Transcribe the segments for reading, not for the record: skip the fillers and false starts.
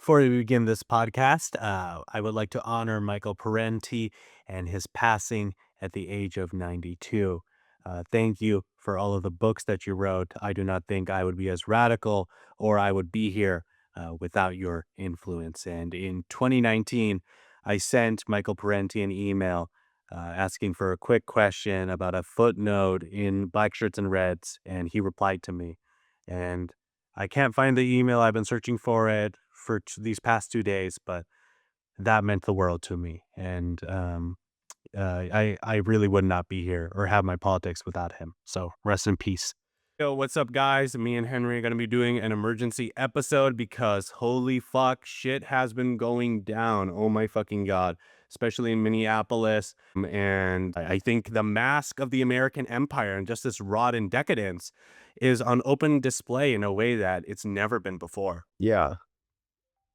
Before we begin this podcast, I would like to honor Michael Parenti and his passing at the age of 92. Thank you for all of the books that you wrote. I do not think I would be as radical or I would be here without your influence. And in 2019, I sent Michael Parenti an email asking for a quick question about a footnote in Black Shirts and Reds, and he replied to me. And I can't find the email. I've been searching for it for these past 2 days, but that meant the world to me. And I really would not be here or have my politics without him. So rest in peace. Yo, what's up, guys? Me and Henry are going to be doing an emergency episode because holy fuck, shit has been going down. Oh my fucking God. Especially in Minneapolis. And I think the mask of the American empire and just this rotten decadence is on open display in a way that it's never been before. Yeah.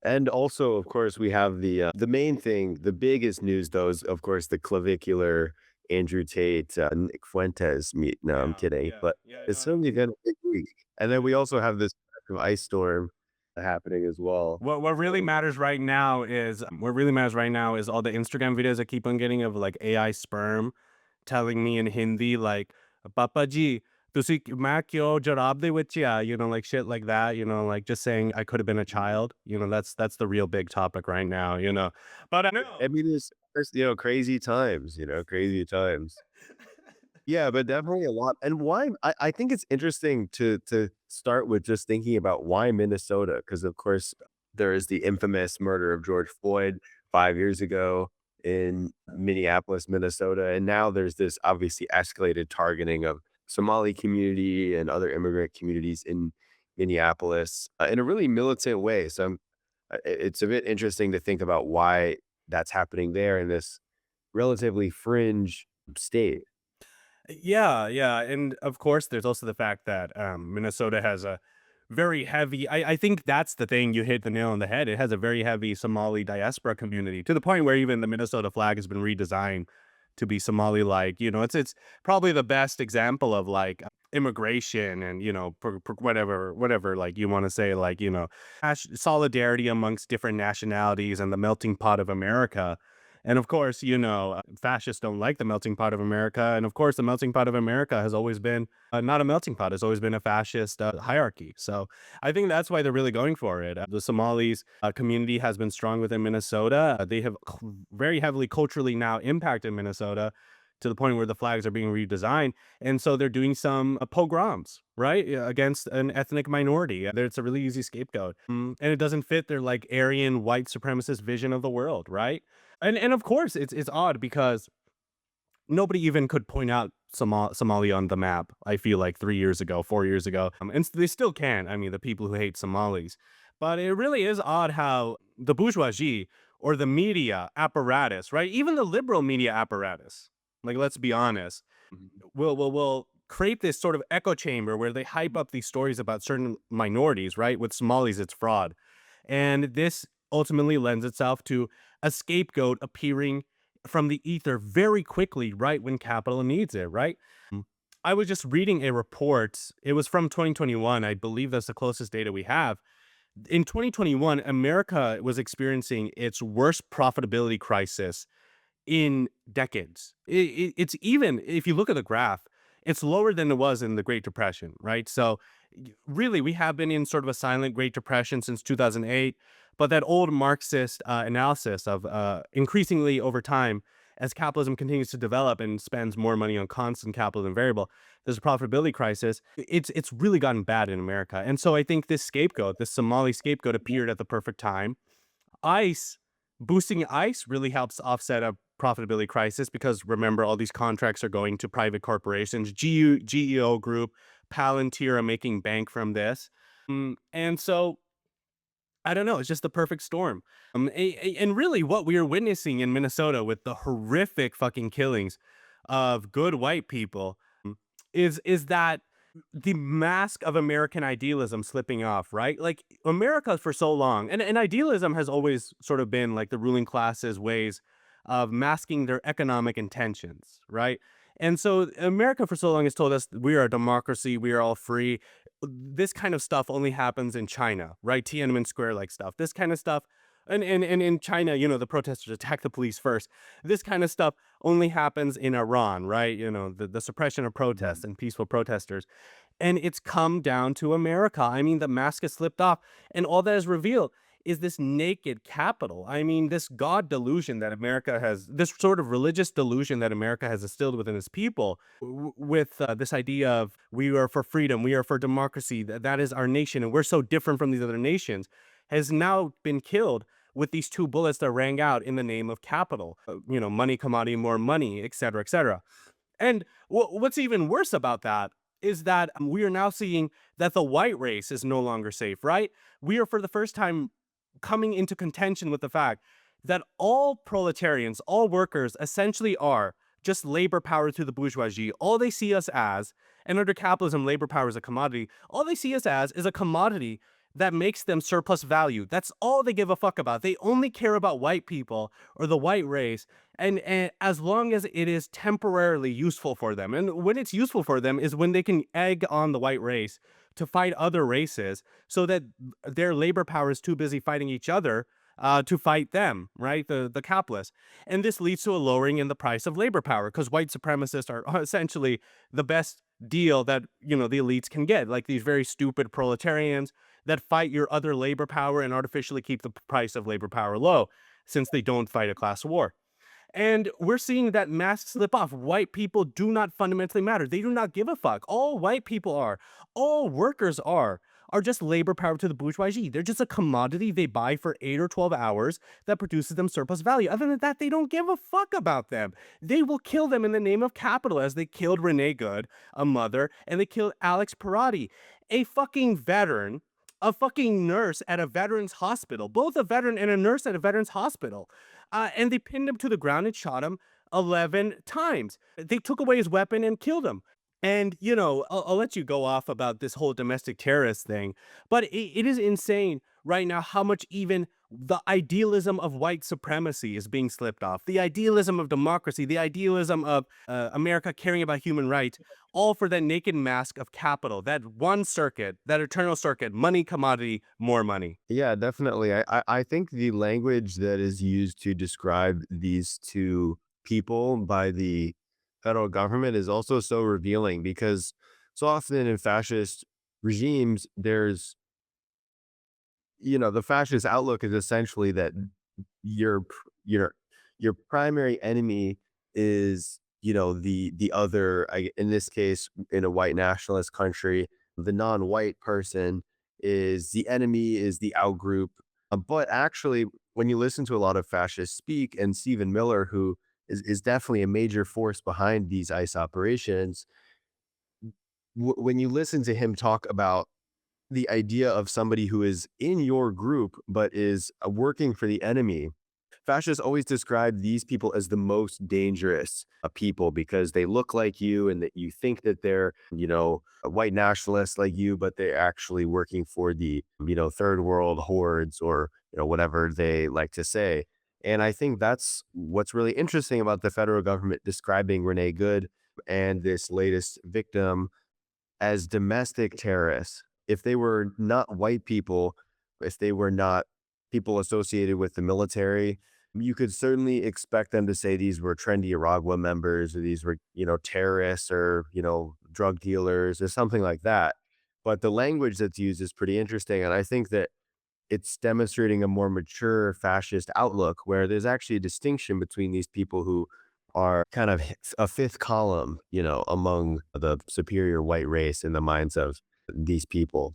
And also, of course, we have the main thing, the biggest news, though, is, of course, the clavicular Andrew Tate, Nick Fuentes meet. No, I'm Yeah, kidding. yeah, But yeah. it's No, no. certainly been a big week. And then we also have this massive ice storm happening as well. What really matters right now is all the Instagram videos I keep on getting of like AI sperm telling me in Hindi like Papa ji ਤੁਸੀਂ ਮੈਂ ਕਿਉਂ ਜਵਾਬ ਦੇ ਵਿੱਚ ਆ, like shit like that, like just saying I could have been a child, that's the real big topic right now, but I know. I mean, crazy times, crazy times. Yeah, but definitely a lot. And why I think it's interesting to start with just thinking about why Minnesota, because of course there is the infamous murder of George Floyd 5 years ago in Minneapolis, Minnesota. And now there's this obviously escalated targeting of Somali community and other immigrant communities in Minneapolis in a really militant way. So it's a bit interesting to think about why that's happening there in this relatively fringe state. Yeah, yeah, and of course, there's also the fact that Minnesota has a very heavy. I think that's the thing. You hit the nail on the head. It has a very heavy Somali diaspora community to the point where even the Minnesota flag has been redesigned to be Somali-like. It's probably the best example of like immigration and whatever like you want to say like solidarity amongst different nationalities and the melting pot of America. And of course, fascists don't like the melting pot of America. And of course, the melting pot of America has always been not a melting pot, it's always been a fascist hierarchy. So I think that's why they're really going for it. The Somalis community has been strong within Minnesota. They have very heavily culturally now impacted Minnesota to the point where the flags are being redesigned. And so they're doing some pogroms, right, against an ethnic minority. It's a really easy scapegoat. And it doesn't fit their like Aryan white supremacist vision of the world, right? And of course, it's odd because nobody even could point out Somalia on the map. I feel like 3 years ago, 4 years ago, and they still can. I mean, the people who hate Somalis, but it really is odd how the bourgeoisie or the media apparatus, right? Even the liberal media apparatus, like let's be honest, will create this sort of echo chamber where they hype up these stories about certain minorities, right? With Somalis, it's fraud. And this ultimately lends itself to a scapegoat appearing from the ether very quickly, right when capital needs it, right? Mm. I was just reading a report. It was from 2021. I believe that's the closest data we have. In 2021, America was experiencing its worst profitability crisis in decades. It's even, if you look at the graph, it's lower than it was in the Great Depression, right? So, really, we have been in sort of a silent Great Depression since 2008. But that old Marxist analysis of increasingly over time, as capitalism continues to develop and spends more money on constant capital than variable, there's a profitability crisis. It's really gotten bad in America. And so I think this scapegoat, this Somali scapegoat, appeared at the perfect time. ICE, boosting ICE really helps offset a profitability crisis because remember, all these contracts are going to private corporations. GEO Group, Palantir are making bank from this. And so I don't know. It's just the perfect storm. And really, what we are witnessing in Minnesota with the horrific fucking killings of good white people is that the mask of American idealism slipping off, right? Like America for so long, and idealism has always sort of been like the ruling class's ways of masking their economic intentions, right? And so America for so long has told us we are a democracy, we are all free. this kind of stuff only happens in China, right? Tiananmen Square like stuff. This kind of stuff. And in China, the protesters attack the police first. This kind of stuff only happens in Iran, right? The suppression of protests and peaceful protesters. And it's come down to America. I mean, the mask has slipped off, and all that is revealed is this naked capital. I mean, this God delusion that America has, this sort of religious delusion that America has instilled within its people, with this idea of we are for freedom, we are for democracy, that is our nation, and we're so different from these other nations, has now been killed with these two bullets that rang out in the name of capital. Money, commodity, more money, et cetera, et cetera. And what's even worse about that is that we are now seeing that the white race is no longer safe, right? We are for the first time coming into contention with the fact that all proletarians, all workers essentially are just labor power to the bourgeoisie. All they see us as, and under capitalism, labor power is a commodity, all they see us as is a commodity that makes them surplus value. That's all they give a fuck about. They only care about white people or the white race, and as long as it is temporarily useful for them. And when it's useful for them is when they can egg on the white race to fight other races so that their labor power is too busy fighting each other to fight them, right? The capitalists. And this leads to a lowering in the price of labor power because white supremacists are essentially the best deal that the elites can get, like these very stupid proletarians that fight your other labor power and artificially keep the price of labor power low since they don't fight a class war. And we're seeing that mask slip off. White people do not fundamentally matter. They do not give a fuck. All white people all workers are just labor power to the bourgeoisie. They're just a commodity they buy for 8 or 12 hours that produces them surplus value. Other than that, they don't give a fuck about them. They will kill them in the name of capital, as they killed Renee Good, a mother, and they killed Alex Parati, a fucking veteran, a fucking nurse at a veterans hospital, both a veteran and a nurse at a veterans hospital. And they pinned him to the ground and shot him 11 times. They took away his weapon and killed him. And, I'll let you go off about this whole domestic terrorist thing, but it is insane right now how much even the idealism of white supremacy is being slipped off. The idealism of democracy, the idealism of America caring about human rights, all for that naked mask of capital, that one circuit, that eternal circuit, money, commodity, more money. Yeah, definitely. I think the language that is used to describe these two people by the federal government is also so revealing because so often in fascist regimes, the fascist outlook is essentially that your your your primary enemy is the other in this case in a white nationalist country the non-white person is the enemy is the outgroup. But actually when you listen to a lot of fascists speak and Stephen Miller who is definitely a major force behind these ICE operations when you listen to him talk about the idea of somebody who is in your group, but is working for the enemy. Fascists always describe these people as the most dangerous people because they look like you and that you think that they're, a white nationalists like you, but they're actually working for the, third world hordes or, whatever they like to say. And I think that's what's really interesting about the federal government describing Renee Good and this latest victim as domestic terrorists. If they were not white people, if they were not people associated with the military, you could certainly expect them to say these were trendy Aragua members or these were, terrorists or, drug dealers or something like that. But the language that's used is pretty interesting. And I think that it's demonstrating a more mature fascist outlook where there's actually a distinction between these people who are kind of a fifth column, among the superior white race in the minds of these people.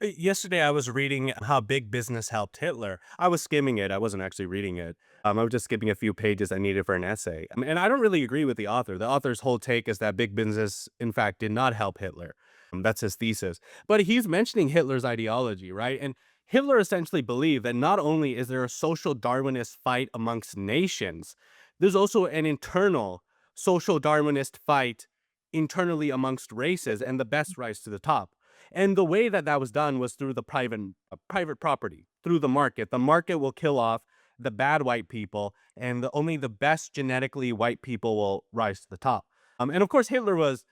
Yesterday, I was reading how big business helped Hitler. I was skimming it. I wasn't actually reading it. I was just skipping a few pages I needed for an essay. And I don't really agree with the author. The author's whole take is that big business, in fact, did not help Hitler. That's his thesis. But he's mentioning Hitler's ideology, right? And Hitler essentially believed that not only is there a social Darwinist fight amongst nations, there's also an internal social Darwinist fight internally amongst races, and the best rise to the top. And the way that that was done was through the private property, through the market. The market will kill off the bad white people, and only the best genetically white people will rise to the top. And of course, Hitler was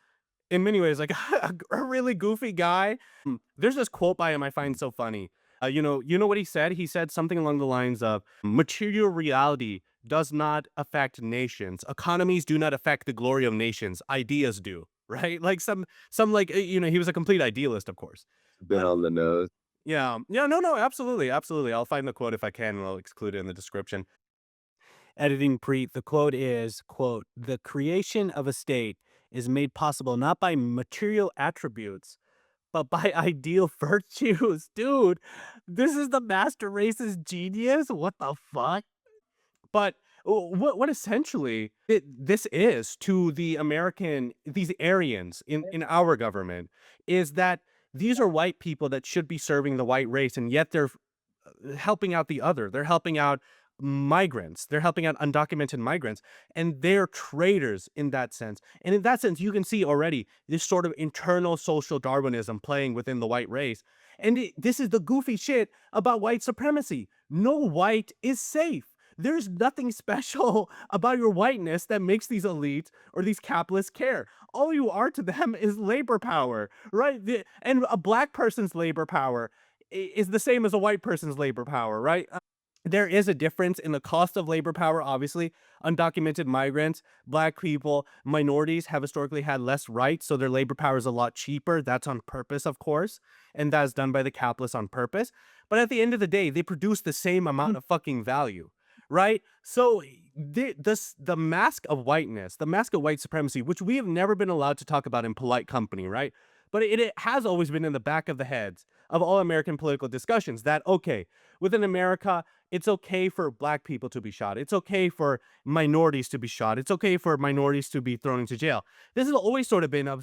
in many ways, like a really goofy guy. There's this quote by him I find so funny. You know what he said? He said something along the lines of material reality does not affect nations. Economies do not affect the glory of nations. Ideas do, right? Like some like he was a complete idealist, of course. A bit But on the nose. yeah, yeah, no, no, absolutely, absolutely. I'll find the quote if I can, and I'll exclude it in the description. Editing Preet, the quote is, quote, "The creation of a state is made possible not by material attributes, but by ideal virtues." Dude, this is the master race's genius? What the fuck? But what essentially this is to the American, these Aryans in our government, is that these are white people that should be serving the white race, and yet they're helping out the other. They're helping out migrants. They're helping out undocumented migrants, and they're traitors in that sense. And in that sense, you can see already this sort of internal social Darwinism playing within the white race. And this is the goofy shit about white supremacy. No white is safe. There's nothing special about your whiteness that makes these elites or these capitalists care. All you are to them is labor power, right? And a black person's labor power is the same as a white person's labor power, right? There is a difference in the cost of labor power, obviously. Undocumented migrants, black people, minorities have historically had less rights, so their labor power is a lot cheaper. That's on purpose, of course, and that is done by the capitalists on purpose. But at the end of the day, they produce the same amount of fucking value, right? So the mask of whiteness, the mask of white supremacy, which we have never been allowed to talk about in polite company, right? But it has always been in the back of the heads of all American political discussions that, okay, within America, it's okay for black people to be shot. It's okay for minorities to be shot. It's okay for minorities to be thrown into jail. This has always sort of been a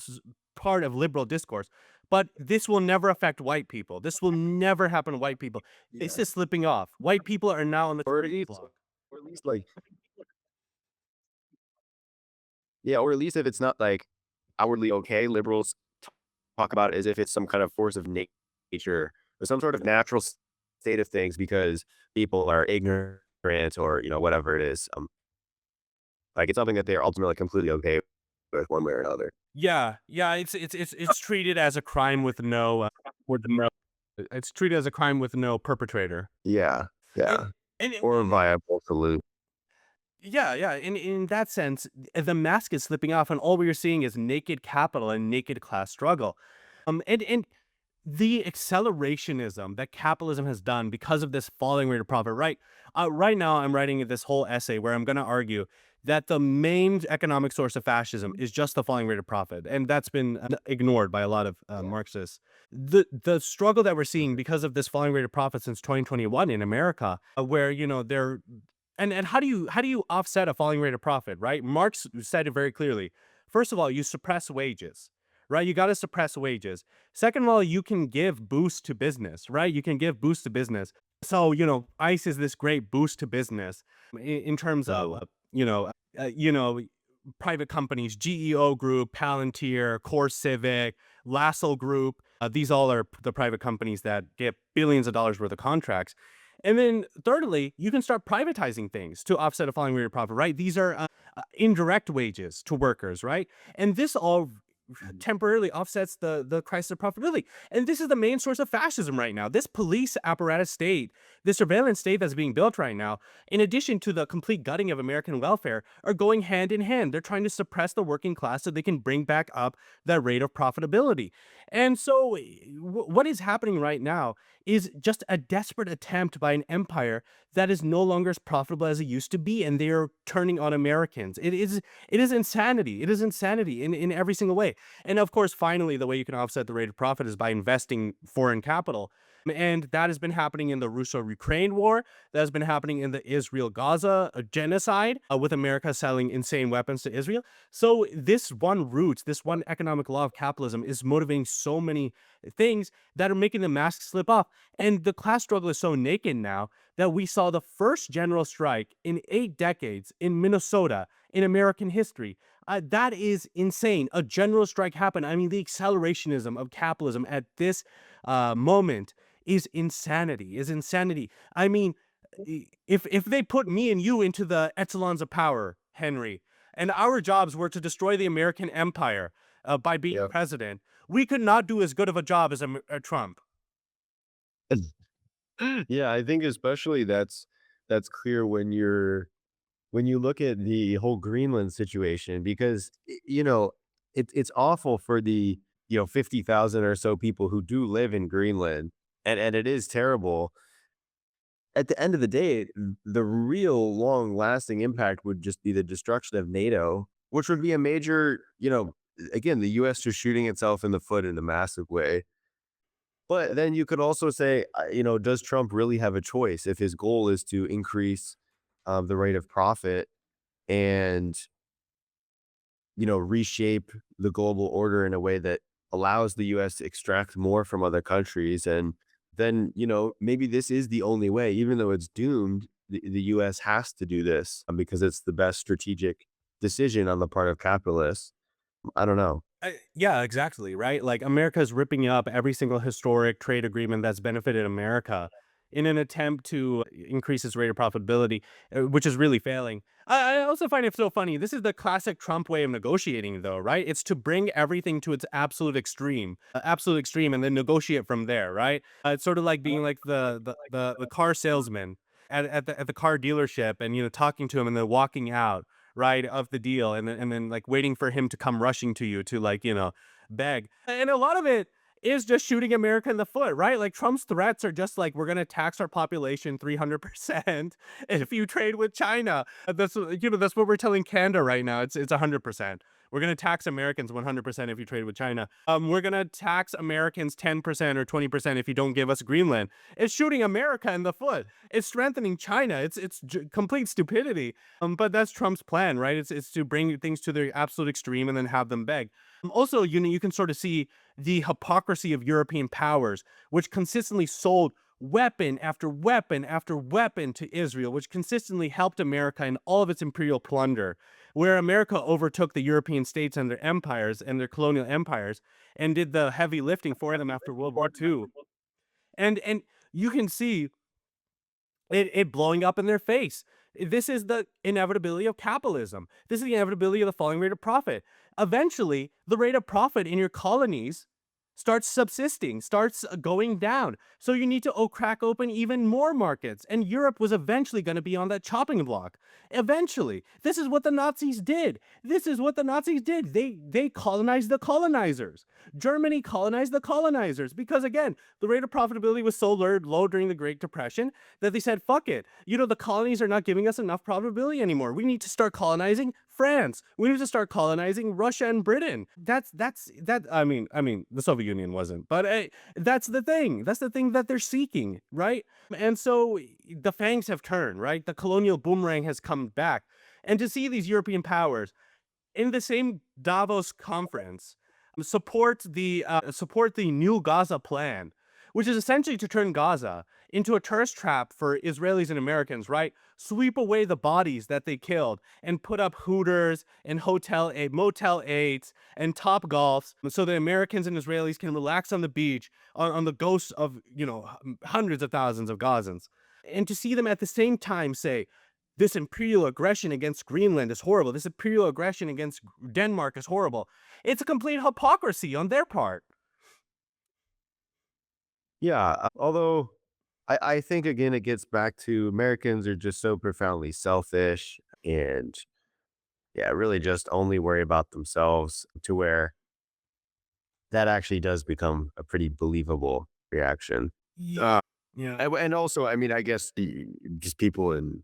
part of liberal discourse, but this will never affect white people. This will never happen to white people. This Yeah. is slipping off. White people are now on the Or at chopping least block. or at least, like yeah, or at least if it's not, like, outwardly okay, liberals talk about it as if it's some kind of force of nature or some sort of natural state of things because people are ignorant or, whatever it is. Like, it's something that they're ultimately completely okay with one way or another. Yeah, yeah, it's treated as a crime with no it's treated as a crime with no perpetrator. Yeah, And yeah. and Or a viable solution. yeah, yeah. In that sense, the mask is slipping off, and all we are seeing is naked capital and naked class struggle. And the accelerationism that capitalism has done because of this falling rate of profit. Right now, I'm writing this whole essay where I'm going to argue that the main economic source of fascism is just the falling rate of profit, and that's been ignored by a lot of Marxists. The struggle that we're seeing because of this falling rate of profit since 2021 in America, where they're and how do you offset a falling rate of profit, right? Marx said it very clearly. First of all, you suppress wages, right? You got to suppress wages. Second of all, you can give boost to business, right? You can give boost to business. So, ICE is this great boost to business in terms of, you know, uh, you know, private companies, GEO Group, Palantir, Core Civic, Lassell Group. These all are the private companies that get billions of dollars worth of contracts. And then thirdly, you can start privatizing things to offset a falling rate of profit, right? These are indirect wages to workers, right? And this all temporarily offsets the crisis of profitability. And this is the main source of fascism right now. This police apparatus state, this surveillance state that's being built right now, in addition to the complete gutting of American welfare, are going hand in hand. They're trying to suppress the working class so they can bring back up that rate of profitability. And so what is happening right now is just a desperate attempt by an empire that is no longer as profitable as it used to be, and they are turning on Americans. It is insanity. It is insanity in every single way. And of course, finally, the way you can offset the rate of profit is by investing foreign capital. And that has been happening in the Russo-Ukraine war. That has been happening in the Israel-Gaza genocide, with America selling insane weapons to Israel. So this one root, this one economic law of capitalism is motivating so many things that are making the mask slip off. And the class struggle is so naked now that we saw the first general strike in 8 decades in Minnesota in American history. That is insane. A general strike happened. I mean, the accelerationism of capitalism at this moment is insanity. Is insanity. I mean, if they put me and you into the echelons of power, Henry, and our jobs were to destroy the American empire, by being Yeah. president, we could not do as good of a job as Trump. Yeah, I think especially that's clear when you look at the whole Greenland situation because, it's awful for the, 50,000 or so people who do live in Greenland, and it is terrible. At the end of the day, the real long-lasting impact would just be the destruction of NATO, which would be a major, again, the US just shooting itself in the foot in a massive way. But then you could also say, does Trump really have a choice if his goal is to increase, the rate of profit and, reshape the global order in a way that allows the US to extract more from other countries. And then, maybe this is the only way, even though it's doomed, the US has to do this because it's the best strategic decision on the part of capitalists. I don't know. Yeah, exactly, right? Like America's ripping up every single historic trade agreement that's benefited America in an attempt to increase its rate of profitability, which is really failing. I also find it so funny. This is the classic Trump way of negotiating, though, right? It's to bring everything to its absolute extreme, and then negotiate from there, right? It's sort of like being like the car salesman at the car dealership, and talking to him, and then walking out, right, of the deal, and then like waiting for him to come rushing to you to like, beg. And a lot of it is just shooting America in the foot, right? Like Trump's threats are just like, we're going to tax our population 300% if you trade with China. That's what we're telling Canada right now. It's 100%. We're going to tax Americans 100% if you trade with China. We're going to tax Americans 10% or 20% if you don't give us Greenland. It's shooting America in the foot. It's strengthening China. It's complete stupidity. But that's Trump's plan, right? It's to bring things to their absolute extreme and then have them beg. Also, you can sort of see the hypocrisy of European powers, which consistently sold weapon after weapon after weapon to Israel, which consistently helped America in all of its imperial plunder, where America overtook the European states and their empires and their colonial empires and did the heavy lifting for them after World War II. And you can see it blowing up in their face. This is the inevitability of capitalism. This is the inevitability of the falling rate of profit. Eventually, the rate of profit in your colonies starts subsisting, starts going down. So you need to crack open even more markets. And Europe was eventually going to be on that chopping block. Eventually, this is what the Nazis did. This is what the Nazis did. They colonized the colonizers. Germany colonized the colonizers because again, the rate of profitability was so low during the Great Depression that they said, fuck it. The colonies are not giving us enough profitability anymore. We need to start colonizing France. We need to start colonizing Russia and Britain. That. I mean, the Soviet Union wasn't, but that's the thing. That's the thing that they're seeking, right? And so the fangs have turned, right? The colonial boomerang has come back, and to see these European powers in the same Davos conference support the new Gaza plan, which is essentially to turn Gaza into a tourist trap for Israelis and Americans, right? Sweep away the bodies that they killed and put up Hooters and Motel 8s and Top Golfs so that Americans and Israelis can relax on the beach on the ghosts of, hundreds of thousands of Gazans. And to see them at the same time say, this imperial aggression against Greenland is horrible. This imperial aggression against Denmark is horrible. It's a complete hypocrisy on their part. Yeah, although I think again it gets back to Americans are just so profoundly selfish and yeah, really just only worry about themselves to where that actually does become a pretty believable reaction. Ye Yeah. And also, I mean, I guess just people in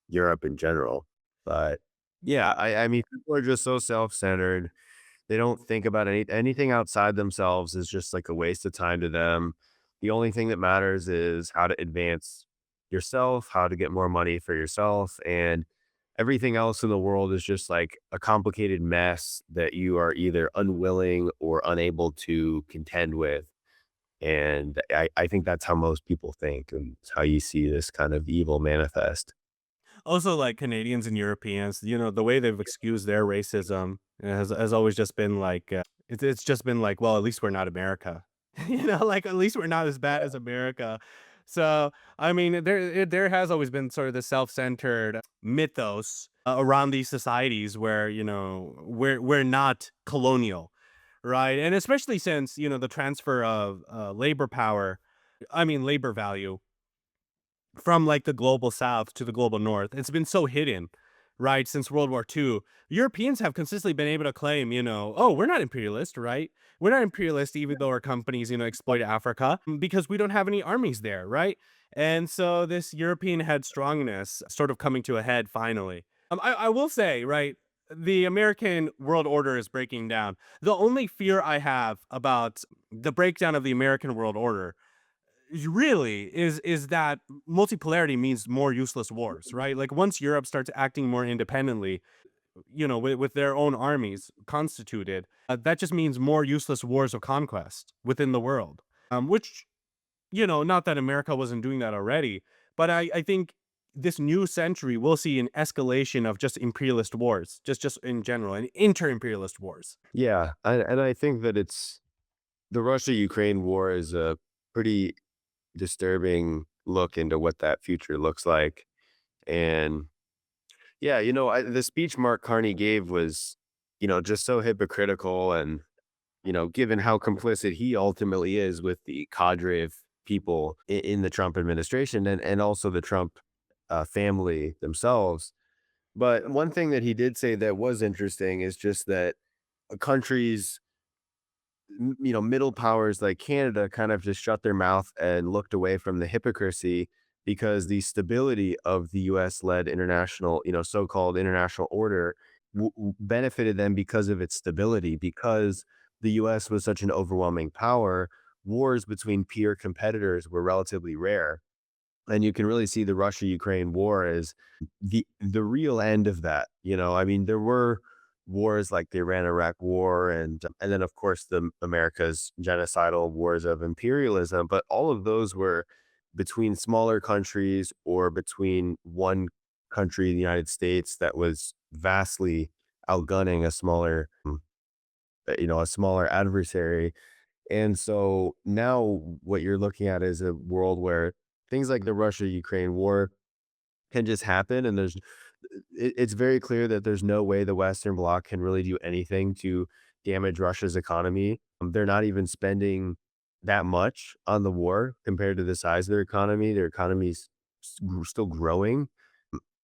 Europe in general, but yeah, I mean, people are just so self-centered. They don't think about anything outside themselves is just like a waste of time to them. The only thing that matters is how to advance yourself, how to get more money for yourself, and everything else in the world is just like a complicated mess that you are either unwilling or unable to contend with. And I think that's how most people think, and it's how you see this kind of evil manifest. Also, like Canadians and Europeans, the way they've excused their racism has always just been like, it's just been like, well, at least we're not America. Like at least we're not as bad as America. So, I mean, there has always been sort of the self-centered mythos around these societies where, we're not colonial. right? And especially since, the transfer of labor value from like the global south to the global north. It's been so hidden, right? Since World War II, Europeans have consistently been able to claim, oh, we're not imperialist, right? We're not imperialist, even though our companies, exploit Africa because we don't have any armies there, right? And so this European headstrongness sort of coming to a head finally. I will say, right, the American world order is breaking down. The only fear I have about the breakdown of the American world order really is that multipolarity means more useless wars, right? Like once Europe starts acting more independently, with their own armies constituted, that just means more useless wars of conquest within the world. Which, not that America wasn't doing that already, but I think this new century will see an escalation of just imperialist wars, just in general, and inter-imperialist wars. Yeah, and I think that it's the Russia-Ukraine war is a pretty disturbing look into what that future looks like, and yeah, the speech Mark Carney gave was, just so hypocritical and, given how complicit he ultimately is with the cadre of people in the Trump administration and also the Trump family themselves. But one thing that he did say that was interesting is just that countries, middle powers like Canada kind of just shut their mouth and looked away from the hypocrisy because the stability of the US led international, so-called international order benefited them because of its stability. Because the US was such an overwhelming power, wars between peer competitors were relatively rare. And you can really see the Russia-Ukraine war as the real end of that, I mean, there were wars like the Iran-Iraq war and then, of course, the America's genocidal wars of imperialism, but all of those were between smaller countries or between one country, the United States, that was vastly outgunning a smaller adversary. And so now what you're looking at is a world where things like the Russia-Ukraine war can just happen, and it's very clear that there's no way the Western Bloc can really do anything to damage Russia's economy. They're not even spending that much on the war compared to the size of their economy. Their economy's still growing.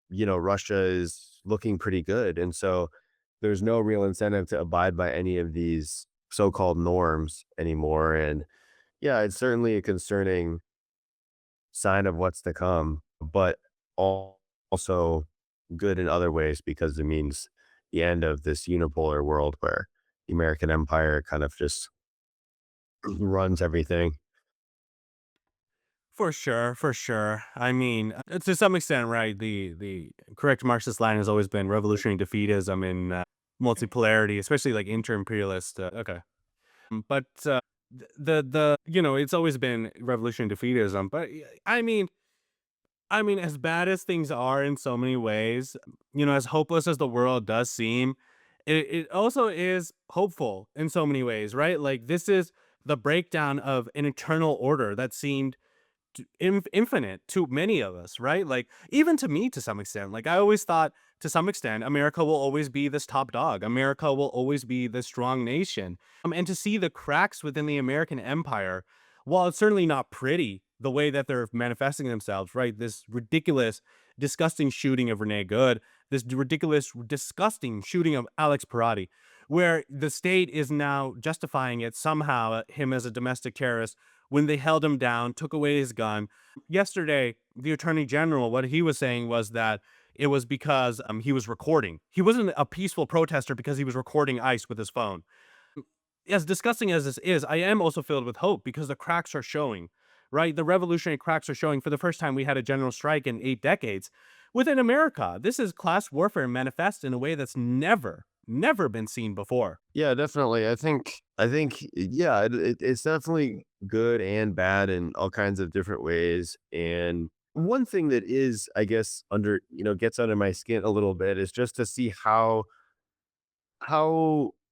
Russia is looking pretty good, and so there's no real incentive to abide by any of these so-called norms anymore. And yeah, it's certainly a concerning sign of what's to come, but also good in other ways because it means the end of this unipolar world where the American empire kind of just runs everything. For sure, for sure. I mean, to some extent, right? The correct Marxist line has always been revolutionary defeatism and multipolarity, especially like inter-imperialist. Okay, but it's always been revolutionary defeatism. But I mean, as bad as things are in so many ways, as hopeless as the world does seem, it also is hopeful in so many ways, right? Like this is the breakdown of an eternal order that seemed infinite to many of us, right? Like even to me to some extent. Like I always thought to some extent America will always be this top dog. America will always be the strong nation. And to see the cracks within the American empire, while it's certainly not pretty the way that they're manifesting themselves, right? This ridiculous, disgusting shooting of Renee Good, this ridiculous, disgusting shooting of Alex Parati, where the state is now justifying it somehow, him as a domestic terrorist when they held him down, took away his gun. Yesterday, the attorney general, what he was saying was that it was because he was recording. He wasn't a peaceful protester because he was recording ICE with his phone. As disgusting as this is, I am also filled with hope because the cracks are showing, right? The revolutionary cracks are showing. For the first time, we had a general strike in 8 decades within America. This is class warfare manifest in a way that's never been seen before. Yeah, definitely. I think yeah, it's definitely good and bad in all kinds of different ways. And one thing that is, I guess, gets under my skin a little bit is just to see how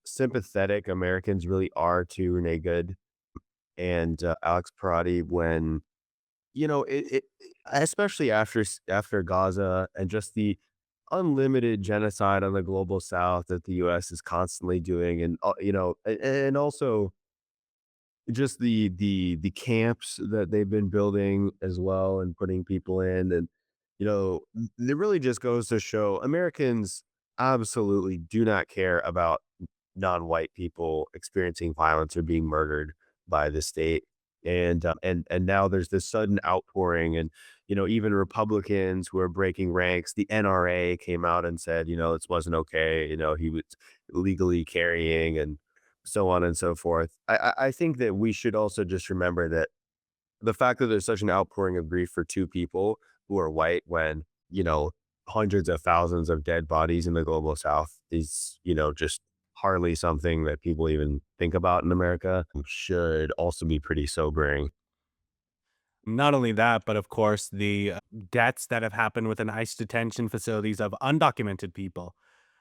sympathetic Americans really are to Renee Good and Alex Parati when it especially after Gaza and just the unlimited genocide on the global South that the US is constantly doing, and, and also just the camps that they've been building as well and putting people in, and, it really just goes to show Americans absolutely do not care about non-white people experiencing violence or being murdered by the state. And now there's this sudden outpouring, and even Republicans who are breaking ranks. The NRA came out and said, this wasn't okay. He was illegally carrying, and so on and so forth. I think that we should also just remember that the fact that there's such an outpouring of grief for two people who are white when, hundreds of thousands of dead bodies in the global South is, just hardly something that people even think about in America, should also be pretty sobering. Not only that, but of course, the deaths that have happened within ICE detention facilities of undocumented people,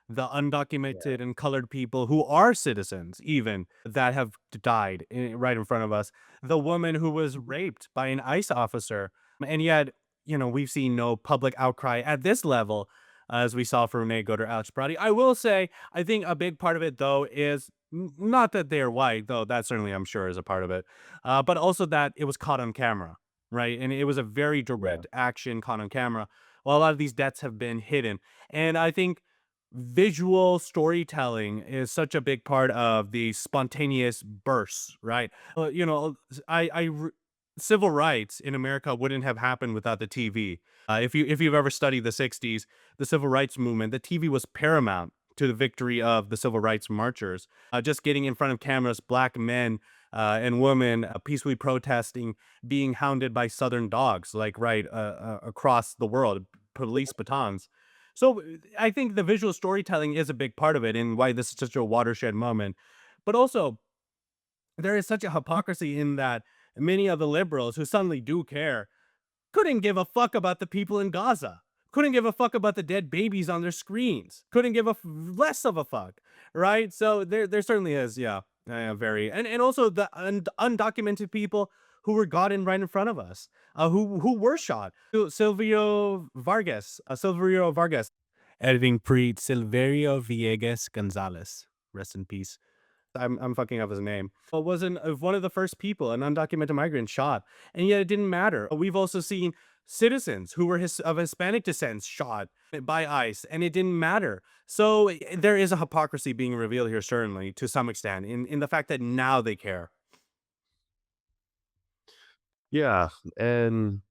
the Yeah. undocumented and colored people who are citizens, even that have died right in front of us. The woman who was raped by an ICE officer. And yet, we've seen no public outcry at this level, as we saw for Renee Goder, Alex Brady. I will say, I think a big part of it, though, is not that they're white, though that certainly I'm sure is a part of it, but also that it was caught on camera, right? And it was a very Yeah. direct action caught on camera. Well, a lot of these deaths have been hidden. And I think visual storytelling is such a big part of the spontaneous bursts, right? Civil rights in America wouldn't have happened without the TV. If you've ever studied the '60s, the civil rights movement, the TV was paramount to the victory of the civil rights marchers. Just getting in front of cameras, black men and women peacefully protesting, being hounded by Southern dogs, like right across the world, police batons. So I think the visual storytelling is a big part of it and why this is such a watershed moment. But also, there is such a hypocrisy in that many of the liberals who suddenly do care couldn't give a fuck about the people in Gaza. Couldn't give a fuck about the dead babies on their screens. Couldn't give less of a fuck, right? So there certainly is, yeah, very, and also the undocumented people who were gotten right in front of us, who were shot. Silverio Vargas, editing Preet, Silverio Villegas Gonzalez, rest in peace. I'm fucking up his name. But wasn't one of the first people, an undocumented migrant, shot, and yet it didn't matter. We've also seen citizens who were of Hispanic descent shot by ICE, and it didn't matter. So there is a hypocrisy being revealed here, certainly to some extent, in the fact that now they care. Yeah. And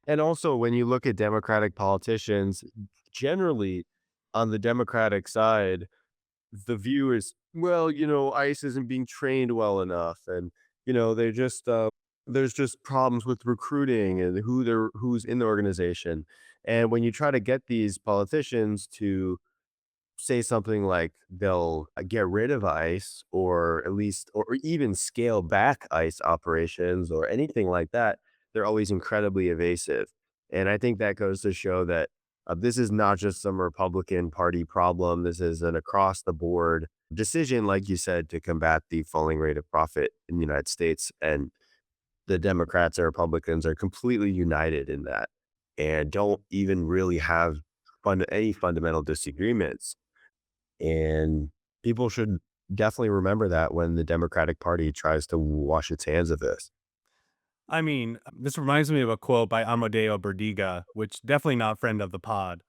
also when you look at Democratic politicians, generally on the Democratic side, the view is, well, ICE isn't being trained well enough, and they just there's just problems with recruiting and who's in the organization. And when you try to get these politicians to say something like they'll get rid of ICE, or at least, or even scale back ICE operations or anything like that, they're always incredibly evasive. And I think that goes to show that this is not just some Republican Party problem. This is an across the board decision, like you said, to combat the falling rate of profit in the United States. And the Democrats and Republicans are completely united in that and don't even really have any fundamental disagreements. And people should definitely remember that when the Democratic Party tries to wash its hands of this. I mean, this reminds me of a quote by Amadeo Berdiga, which definitely not friend of the pod.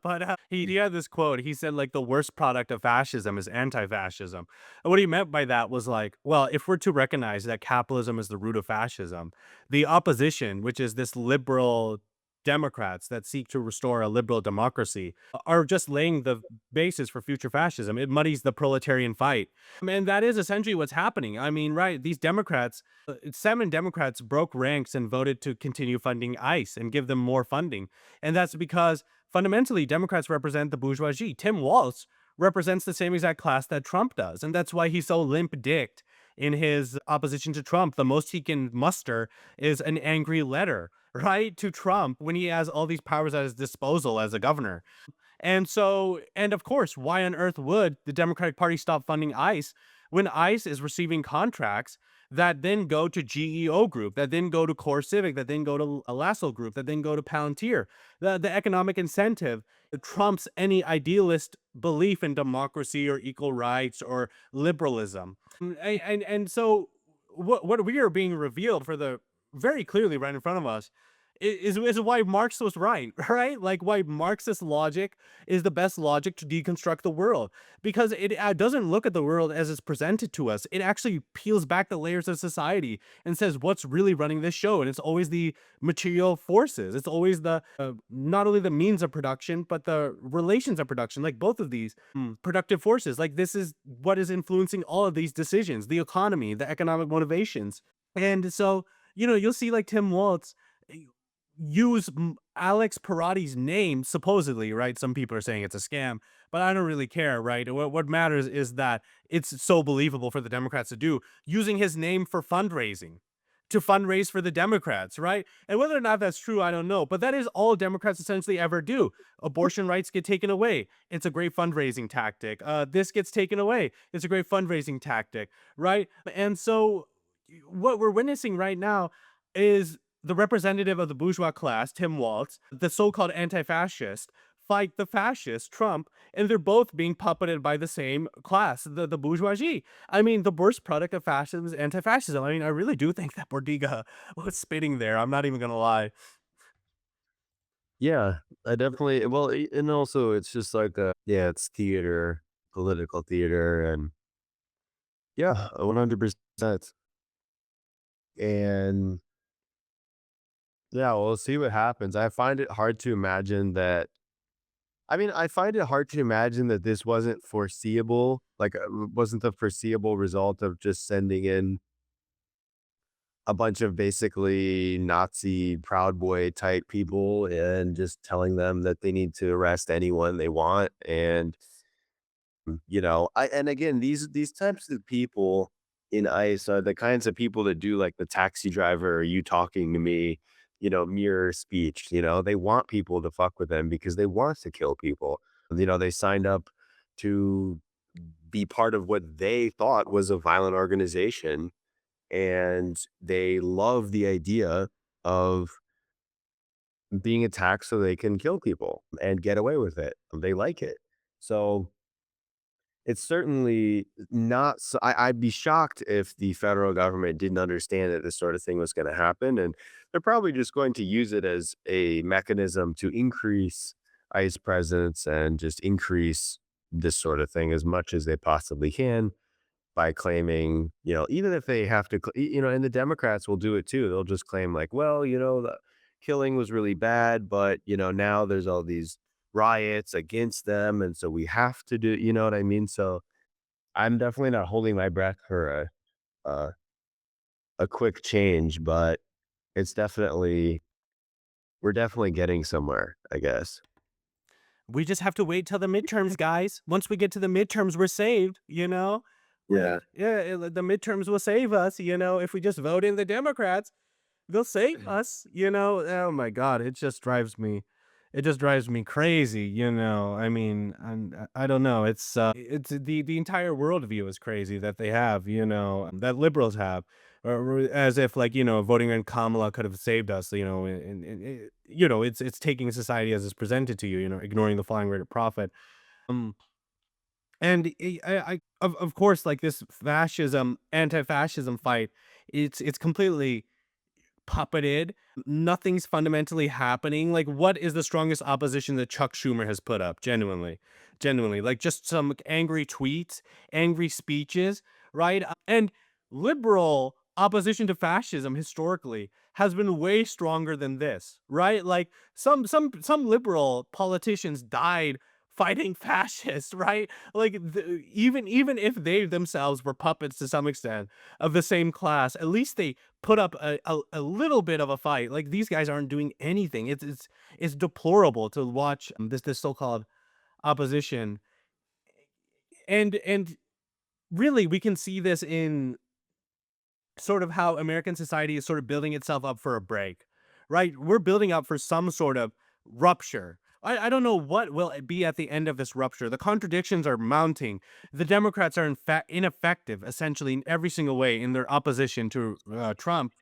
But he had this quote. He said, like, the worst product of fascism is anti fascism. And what he meant by that was like, well, if we're to recognize that capitalism is the root of fascism, the opposition, which is this liberal Democrats that seek to restore a liberal democracy, are just laying the basis for future fascism. It muddies the proletarian fight. And that is essentially what's happening. I mean, right, these Democrats, 7 Democrats broke ranks and voted to continue funding ICE and give them more funding. And that's because fundamentally Democrats represent the bourgeoisie. Tim Walz represents the same exact class that Trump does. And that's why he's so limp dicked in his opposition to Trump. The most he can muster is an angry letter, right, to Trump when he has all these powers at his disposal as a governor. And so, and of course, why on earth would the Democratic Party stop funding ICE when ICE is receiving contracts that then go to GEO Group, that then go to Core Civic, that then go to Lasso Group, that then go to Palantir. The economic incentive trumps any idealist belief in democracy or equal rights or liberalism. And so what we are being revealed for the very clearly right in front of us is why Marx was right, right? Like why Marxist logic is the best logic to deconstruct the world because it doesn't look at the world as it's presented to us. It actually peels back the layers of society and says what's really running this show. And it's always the material forces. It's always the not only the means of production, but the relations of production, like both of these productive forces. Like this is what is influencing all of these decisions, the economy, the economic motivations. And so, you'll see like Tim Waltz use Alex Parati's name supposedly, right? Some people are saying it's a scam, but I don't really care, right? What matters is that it's so believable for the Democrats to do using his name for fundraising. To fundraise for the Democrats, right? And whether or not that's true, I don't know. But that is all Democrats essentially ever do. Abortion rights get taken away. It's a great fundraising tactic. This gets taken away. It's a great fundraising tactic, right? And so what we're witnessing right now is the representative of the bourgeois class, Tim Walz, the so-called anti-fascist, fight the fascist, Trump, and they're both being puppeted by the same class, the bourgeoisie. I mean, the worst product of fascism is anti-fascism. I mean, I really do think that Bordiga was spitting there. I'm not even gonna lie. Yeah, I definitely well, and also it's just like, yeah, it's theater, political theater, and yeah, 100%. And yeah, we'll see what happens. I find it hard to imagine that I mean, I find it hard to imagine that this wasn't foreseeable, like, wasn't the foreseeable result of just sending in a bunch of basically Nazi Proud Boy type people and just telling them that they need to arrest anyone they want. And, I and again, these types of people in ICE are the kinds of people that do like the taxi driver or you talking to me, mirror speech. They want people to fuck with them because they want to kill people. They signed up to be part of what they thought was a violent organization, and they love the idea of being attacked so they can kill people and get away with it. They like it. So it's certainly not so I'd be shocked if the federal government didn't understand that this sort of thing was gonna happen, and they're probably just going to use it as a mechanism to increase ICE presence and just increase this sort of thing as much as they possibly can by claiming, even if they have to, and the Democrats will do it too. They'll just claim like, well, the killing was really bad, but now there's all these riots against them, and so we have to do, you know what I mean? So I'm definitely not holding my breath for a, a quick change, but it's definitely we're definitely getting somewhere, I guess. We just have to wait till the midterms, guys. Once we get to the midterms, we're saved, Yeah. Like, yeah, the midterms will save us, if we just vote in the Democrats. They'll save us, Oh my god, it just drives me crazy, I mean, I don't know. It's the entire worldview is crazy that they have, that liberals have, or as if like, voting in Kamala could have saved us, and it's taking society as it's presented to you, ignoring the flying rate of profit. Um, and of course, like this anti-fascism fight, it's completely puppeted. Nothing's fundamentally happening. Like, what is the strongest opposition that Chuck Schumer has put up? Genuinely, genuinely, like just some angry tweets, angry speeches, right? And liberal opposition to fascism historically has been way stronger than this, right? Like some liberal politicians died fighting fascists, right? Like even if they themselves were puppets to some extent of the same class, at least they put up a little bit of a fight. Like these guys aren't doing anything. It's deplorable to watch this so-called opposition. And really we can see this in sort of how American society is sort of building itself up for a break, right? We're building up for some sort of rupture. I don't know what will be at the end of this rupture. The contradictions are mounting. The Democrats are in fact ineffective, essentially in every single way in their opposition to Trump.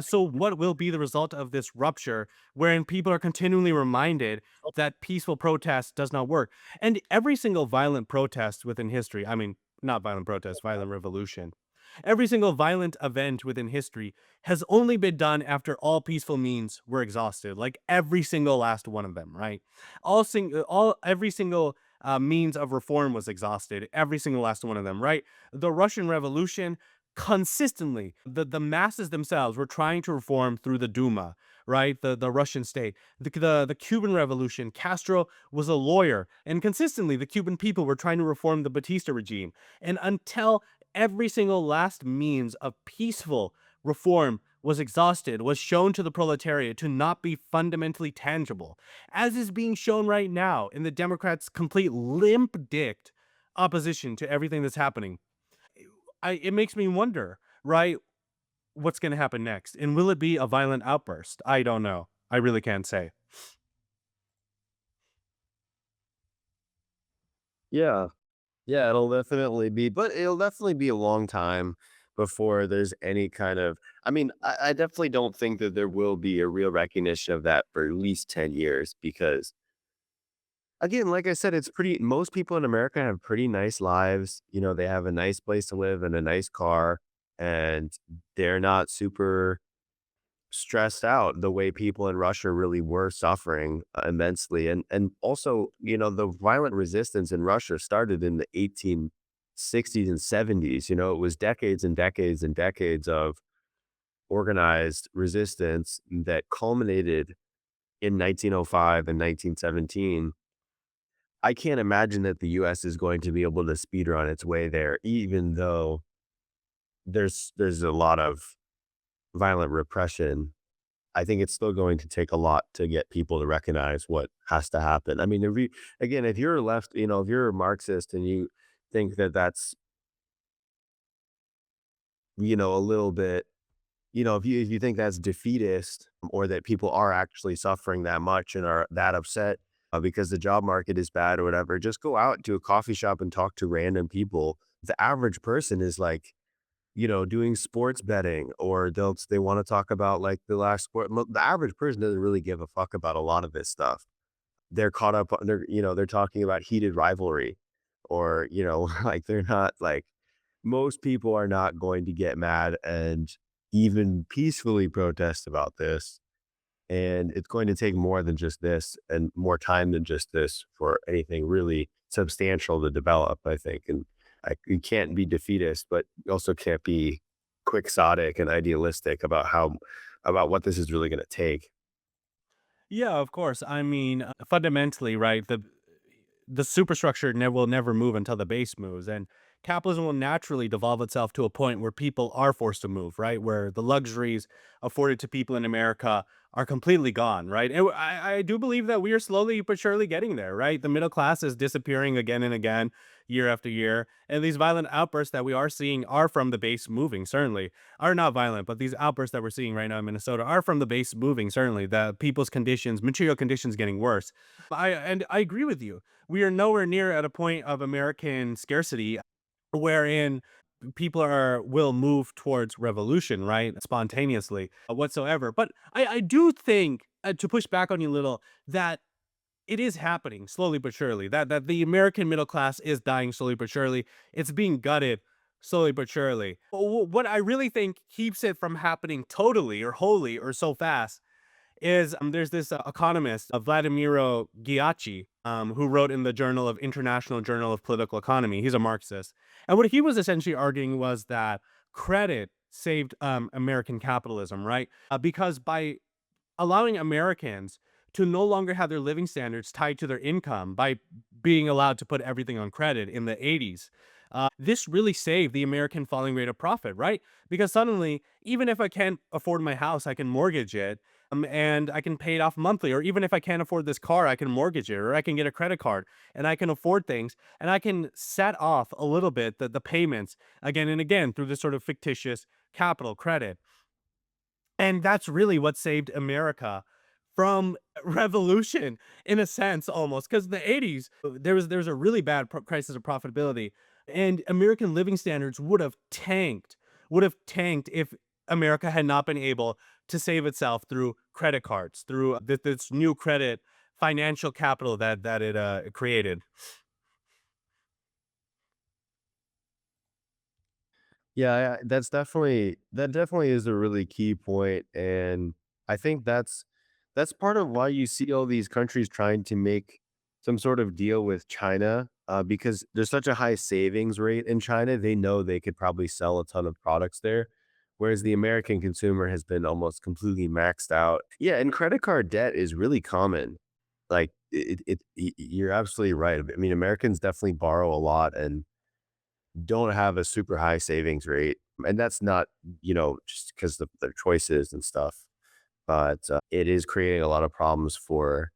So, what will be the result of this rupture, wherein people are continually reminded that peaceful protest does not work? And every single violent protest within history, I mean, not violent protest, violent revolution. Every single violent event within history has only been done after all peaceful means were exhausted, like every single last one of them, right? Every single means of reform was exhausted, every single last one of them, right? The Russian Revolution, consistently, the masses themselves were trying to reform through the Duma, right? The Russian state. The Cuban Revolution, Castro was a lawyer, and consistently the Cuban people were trying to reform the Batista regime. And until every single last means of peaceful reform was exhausted, was shown to the proletariat to not be fundamentally tangible, as is being shown right now in the Democrats' complete limp dicked opposition to everything that's happening. It makes me wonder, right? What's going to happen next? And will it be a violent outburst? I don't know. I really can't say. Yeah. Yeah, it'll definitely be a long time before there's any kind of I mean, I definitely don't think that there will be a real recognition of that for at least 10 years because again, like I said, it's pretty most people in America have pretty nice lives. You know, they have a nice place to live and a nice car, and they're not super stressed out the way people in Russia really were suffering immensely. And also, you know, the violent resistance in Russia started in the 1860s and 70s. You know, it was decades and decades and decades of organized resistance that culminated in 1905 and 1917. I can't imagine that the US is going to be able to speedrun its way there, even though there's a lot of violent repression. I think it's still going to take a lot to get people to recognize what has to happen. I mean, if you're left, you know, if you're a Marxist and you think that that's, you know, a little bit, you know, if you think that's defeatist or that people are actually suffering that much and are that upset because the job market is bad or whatever, just go out to a coffee shop and talk to random people. The average person is like, you know, doing sports betting or they want to talk about like the last sport. The average person doesn't really give a fuck about a lot of this stuff. They're caught up they're, you know, they're talking about heated rivalry or, you know, like they're not like most people are not going to get mad and even peacefully protest about this. And it's going to take more than just this and more time than just this for anything really substantial to develop, I think. And you can't be defeatist, but you also can't be quixotic and idealistic about about what this is really going to take. Yeah, of course. I mean, fundamentally, right? The superstructure will never move until the base moves, and capitalism will naturally devolve itself to a point where people are forced to move, right? Where the luxuries afforded to people in America are completely gone, right? And I do believe that we are slowly but surely getting there, right? The middle class is disappearing again and again, year after year, and these violent outbursts that we are seeing are from the base moving, certainly are not violent, but these outbursts that we're seeing right now in Minnesota are from the base moving, certainly. The people's conditions, material conditions getting worse. I agree with you. We are nowhere near at a point of American scarcity wherein people are will move towards revolution, right? Spontaneously whatsoever. But I do think to push back on you a little that it is happening slowly but surely. That the American middle class is dying slowly but surely. It's being gutted slowly but surely. What I really think keeps it from happening totally or wholly or so fast is there's this economist, Vladimiro Giachi, who wrote in the Journal of International Journal of Political Economy. He's a Marxist, and what he was essentially arguing was that credit saved American capitalism, right? Because by allowing Americans to no longer have their living standards tied to their income by being allowed to put everything on credit in the 80s. This really saved the American falling rate of profit, right? Because suddenly, even if I can't afford my house, I can mortgage it and I can pay it off monthly. Or even if I can't afford this car, I can mortgage it or I can get a credit card and I can afford things and I can set off a little bit the payments again and again through this sort of fictitious capital credit. And that's really what saved America from revolution in a sense almost because the 80s there was a really bad crisis of profitability and American living standards would have tanked if America had not been able to save itself through credit cards, through this new credit financial capital that it created. Yeah, that definitely is a really key point, and I think that's part of why you see all these countries trying to make some sort of deal with China, because there's such a high savings rate in China, they know they could probably sell a ton of products there, whereas the American consumer has been almost completely maxed out. Yeah, and credit card debt is really common. Like, you're absolutely right. I mean, Americans definitely borrow a lot and don't have a super high savings rate, and that's not, just because of their choices and stuff, but, it is creating a lot of problems for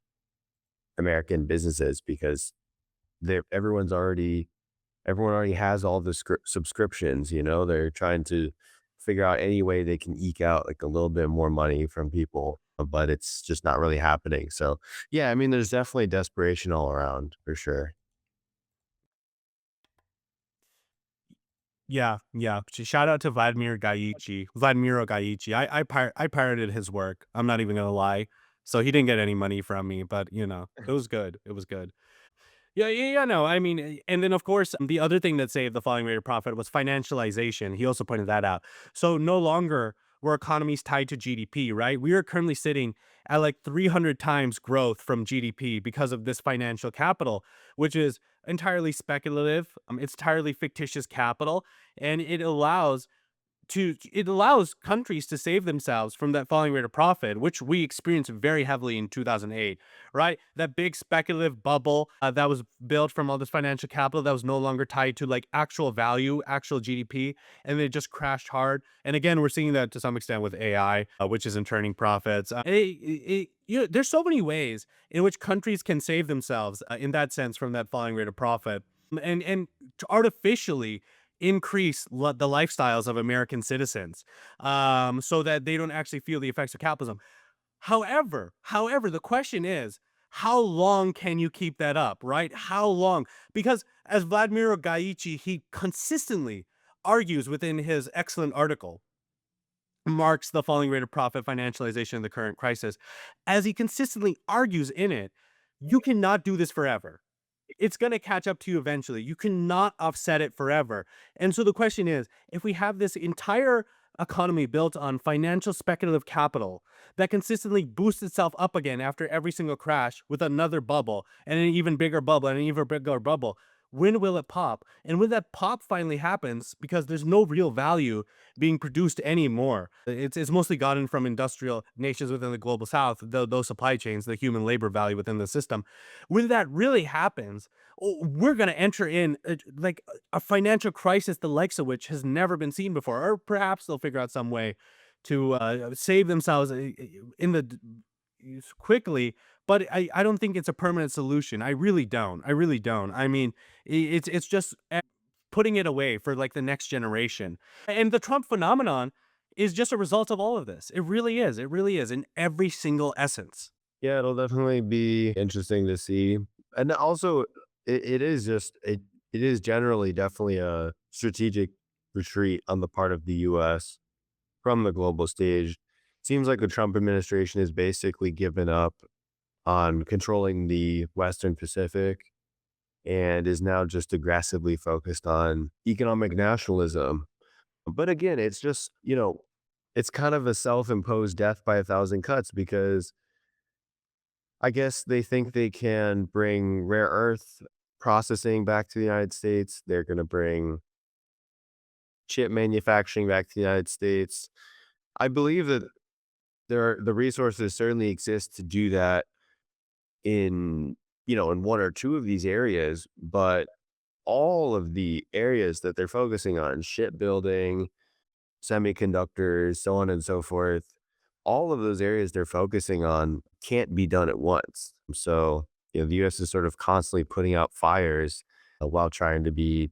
American businesses because they're everyone already has all the subscriptions, they're trying to figure out any way they can eke out, like, a little bit more money from people, but it's just not really happening, so, yeah, I mean, there's definitely desperation all around, for sure. Yeah, yeah. Shout out to Vladimiro Gaichi. I pirated his work. I'm not even gonna lie. So he didn't get any money from me, but it was good. It was good. Yeah, yeah, yeah. No, I mean, and then of course, the other thing that saved the falling rate of profit was financialization. He also pointed that out. So no longer were economies tied to GDP, right? We are currently sitting at like 300 times growth from GDP because of this financial capital, which is entirely speculative. It's entirely fictitious capital, and it allows countries to save themselves from that falling rate of profit, which we experienced very heavily in 2008, right? That big speculative bubble that was built from all this financial capital that was no longer tied to like actual value, actual GDP, and it just crashed hard. And again, we're seeing that to some extent with AI, which isn't turning profits. There's so many ways in which countries can save themselves in that sense from that falling rate of profit. And to artificially increase the lifestyles of American citizens, so that they don't actually feel the effects of capitalism. However, the question is, how long can you keep that up, right? How long? Because as Vladimir Gaichi, he consistently argues within his excellent article, marks the falling rate of profit financialization in the current crisis. As he consistently argues in it, you cannot do this forever. It's going to catch up to you eventually. You cannot offset it forever. And so the question is, if we have this entire economy built on financial speculative capital that consistently boosts itself up again after every single crash with another bubble and an even bigger bubble and an even bigger bubble, when will it pop? And when that pop finally happens, because there's no real value being produced anymore, it's mostly gotten from industrial nations within the global south, those supply chains, the human labor value within the system. When that really happens, we're going to enter in like a financial crisis, the likes of which has never been seen before. Or perhaps they'll figure out some way to save themselves in the quickly, but I don't think it's a permanent solution. I really don't. I really don't. I mean, it's just putting it away for like the next generation. And the Trump phenomenon is just a result of all of this. It really is. It really is in every single essence. Yeah, it'll definitely be interesting to see. And also, it is generally definitely a strategic retreat on the part of the US from the global stage. Seems like the Trump administration has basically given up on controlling the Western Pacific and is now just aggressively focused on economic nationalism. But again, it's just, it's kind of a self-imposed death by a thousand cuts because I guess they think they can bring rare earth processing back to the United States. They're gonna bring chip manufacturing back to the United States. I believe that the resources certainly exist to do that in, in one or two of these areas, but all of the areas that they're focusing on, shipbuilding, semiconductors, so on and so forth. All of those areas they're focusing on can't be done at once. So, the US is sort of constantly putting out fires while trying to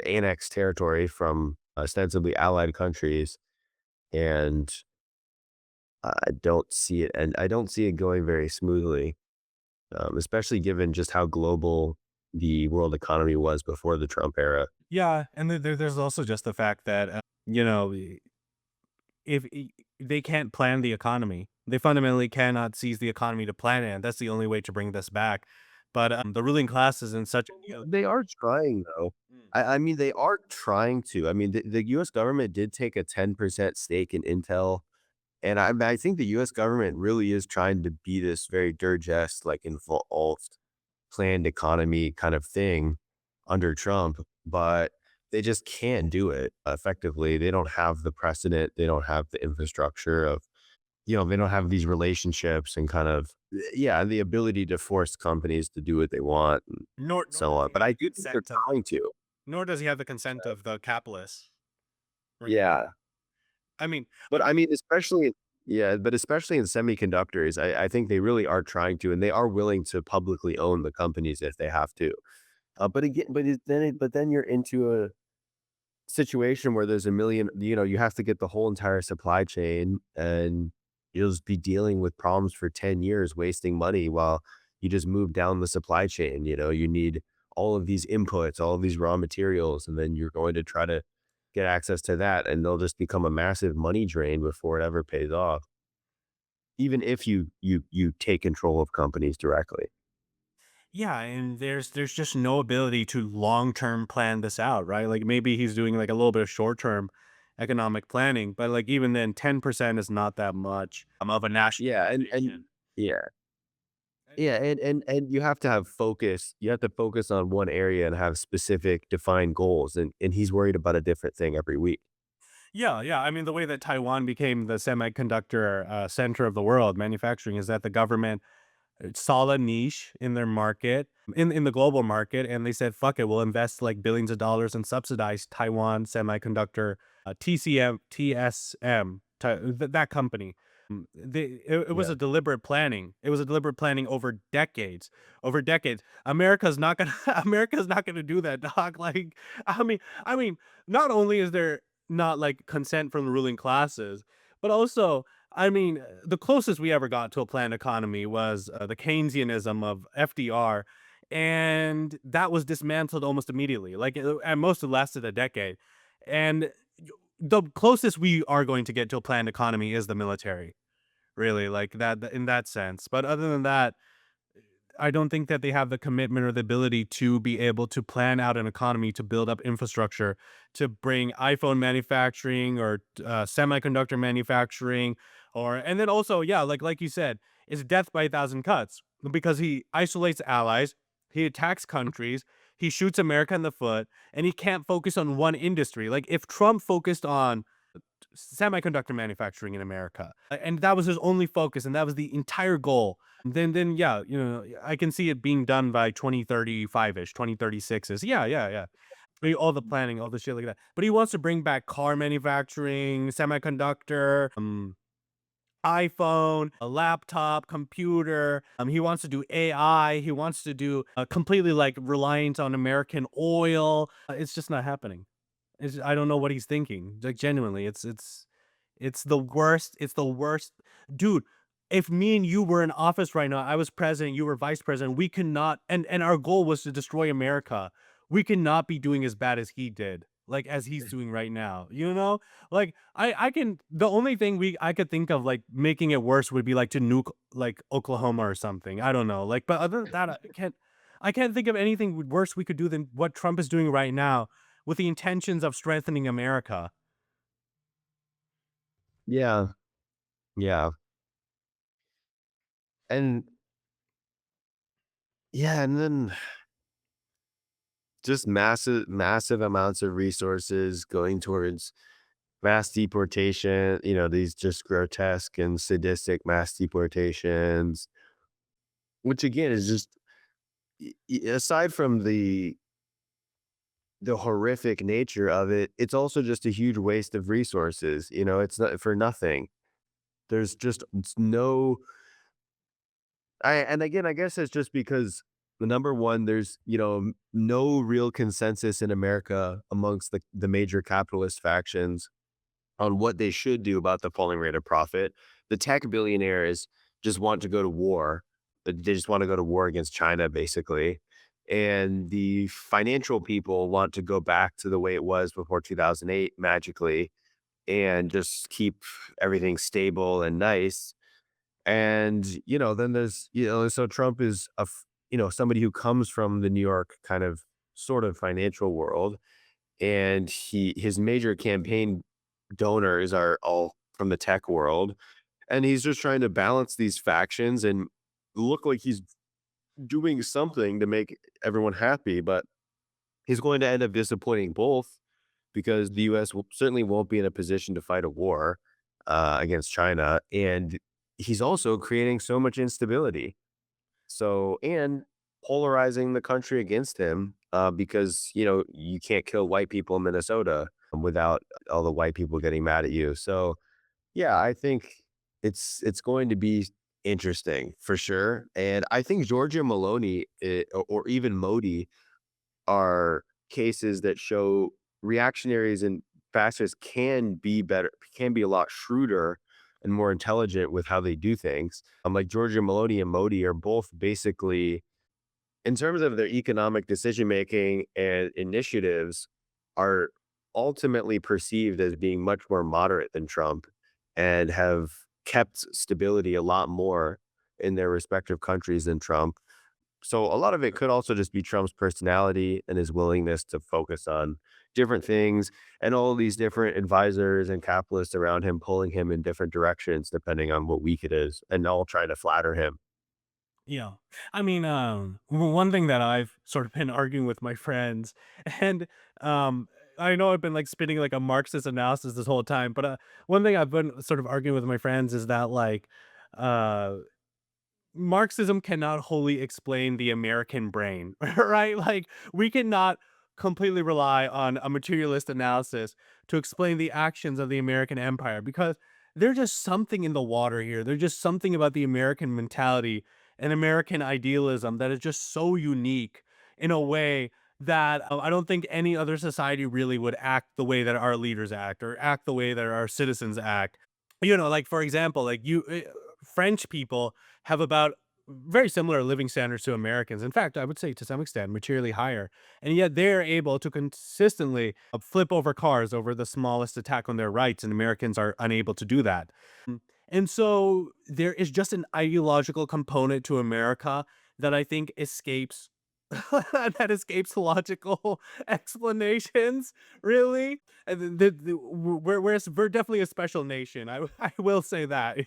annex territory from ostensibly allied countries. And I don't see it, and I don't see it going very smoothly, especially given just how global the world economy was before the Trump era. Yeah, and there's also just the fact that, you know, if they can't plan the economy. They fundamentally cannot seize the economy to plan it, and that's the only way to bring this back. But, the ruling class is in such, They are trying though. Mm. I mean, they are trying to. I mean, the US government did take a 10% stake in Intel, and I think the US government really is trying to be this very dirgest, like, involved, planned economy kind of thing under Trump, but they just can't do it effectively. They don't have the precedent, they don't have the infrastructure of they don't have these relationships and kind of yeah, the ability to force companies to do what they want and Nor so does on, he but have I the do think they're consent of trying to. nor does he have the consent of the capitalists. Right. Yeah, I mean, but I mean, especially in semiconductors, I think they really are trying to, and they are willing to publicly own the companies if they have to. But again, but then you're into a situation where there's a million, you have to get the whole entire supply chain, and you'll just be dealing with problems for 10 years, wasting money while you just move down the supply chain. You need all of these inputs, all of these raw materials, and then you're going to try to get access to that, and they'll just become a massive money drain before it ever pays off, even if you take control of companies directly. yeah, and there's just no ability to long-term plan this out, right? Like, maybe he's doing, like, a little bit of short-term economic planning, but, like, even then, 10% is not that much, of a national Yeah, and foundation. yeah. And Yeah, and you have to have focus. You have to focus on one area and have specific defined goals, and he's worried about a different thing every week. yeah, yeah, I mean, the way that Taiwan became the semiconductor, center of the world, manufacturing, is that the government saw a niche in their market, in the global market, and they said, "Fuck it, we'll invest like billions of dollars and subsidize Taiwan Semiconductor, TCM, TSM, that company." It was Yeah. a deliberate planning. It was a deliberate planning over decades. Over decades, America's not gonna America's not gonna do that, dog. Like, I mean, not only is there not like consent from the ruling classes, but also, I mean, the closest we ever got to a planned economy was, the Keynesianism of FDR, and that was dismantled almost immediately. Like, at most, it lasted a decade. And the closest we are going to get to a planned economy is the military, really, like that in that sense. But other than that, I don't think that they have the commitment or the ability to be able to plan out an economy to build up infrastructure to bring iPhone manufacturing or semiconductor manufacturing, or and then also, yeah, like you said, it's death by a thousand cuts because he isolates allies, he attacks countries, he shoots America in the foot, and he can't focus on one industry. Like, if Trump focused on semiconductor manufacturing in America, and that was his only focus, and that was the entire goal. Then yeah, I can see it being done by 2035 ish, 2036 is yeah, yeah, yeah. All the planning, all the shit like that. But he wants to bring back car manufacturing, semiconductor, iPhone, a laptop, computer. He wants to do AI. He wants to do completely like reliant on American oil. It's just not happening. I don't know what he's thinking. Like, genuinely, it's the worst. It's the worst. Dude, if me and you were in office right now, I was president, you were vice president, we could not, and our goal was to destroy America. We cannot be doing as bad as he did, like as he's doing right now. Like, I can, the only thing we I could think of like making it worse would be like to nuke like Oklahoma or something. I don't know. Like, but other than that, I can't think of anything worse we could do than what Trump is doing right now with the intentions of strengthening America. Yeah, yeah, and yeah, and then just massive amounts of resources going towards mass deportation, these just grotesque and sadistic mass deportations, which again is just aside from the horrific nature of it, it's also just a huge waste of resources. It's not for nothing. There's just it's no and again, I guess it's just because the number one, there's, no real consensus in America amongst the major capitalist factions on what they should do about the falling rate of profit. The tech billionaires just want to go to war. They just want to go to war against China, basically. And the financial people want to go back to the way it was before 2008 magically and just keep everything stable and nice. And, then so Trump is somebody who comes from the New York kind of sort of financial world. And his major campaign donors are all from the tech world. And he's just trying to balance these factions and look like he's doing something to make everyone happy. But he's going to end up disappointing both because the US certainly won't be in a position to fight a war against China. And he's also creating so much instability. So, and polarizing the country against him because, you can't kill white people in Minnesota without all the white people getting mad at you. So, yeah, I think it's going to be interesting for sure. And I think Georgia Maloney or even Modi are cases that show reactionaries and fascists can be better, can be a lot shrewder and more intelligent with how they do things. Like Giorgia Meloni and Modi are both basically, in terms of their economic decision making and initiatives, are ultimately perceived as being much more moderate than Trump and have kept stability a lot more in their respective countries than Trump. So a lot of it could also just be Trump's personality and his willingness to focus on different things and all of these different advisors and capitalists around him pulling him in different directions depending on what week it is and all trying to flatter him. Yeah. I mean, one thing that I've sort of been arguing with my friends, and um, I know I've been like spinning like a Marxist analysis this whole time, but one thing I've been sort of arguing with my friends is that like, uh, Marxism cannot wholly explain the American brain, right? Like, we cannot completely rely on a materialist analysis to explain the actions of the American empire because there's just something in the water here. There's just something about the American mentality and American idealism that is just so unique in a way that I don't think any other society really would act the way that our leaders act or act the way that our citizens act. Like for example, like French people have about very similar living standards to Americans. In fact, I would say to some extent materially higher. And yet they're able to consistently flip over cars over the smallest attack on their rights, and Americans are unable to do that. And so there is just an ideological component to America that I think escapes that escapes logical explanations, really. And we're definitely a special nation. I will say that,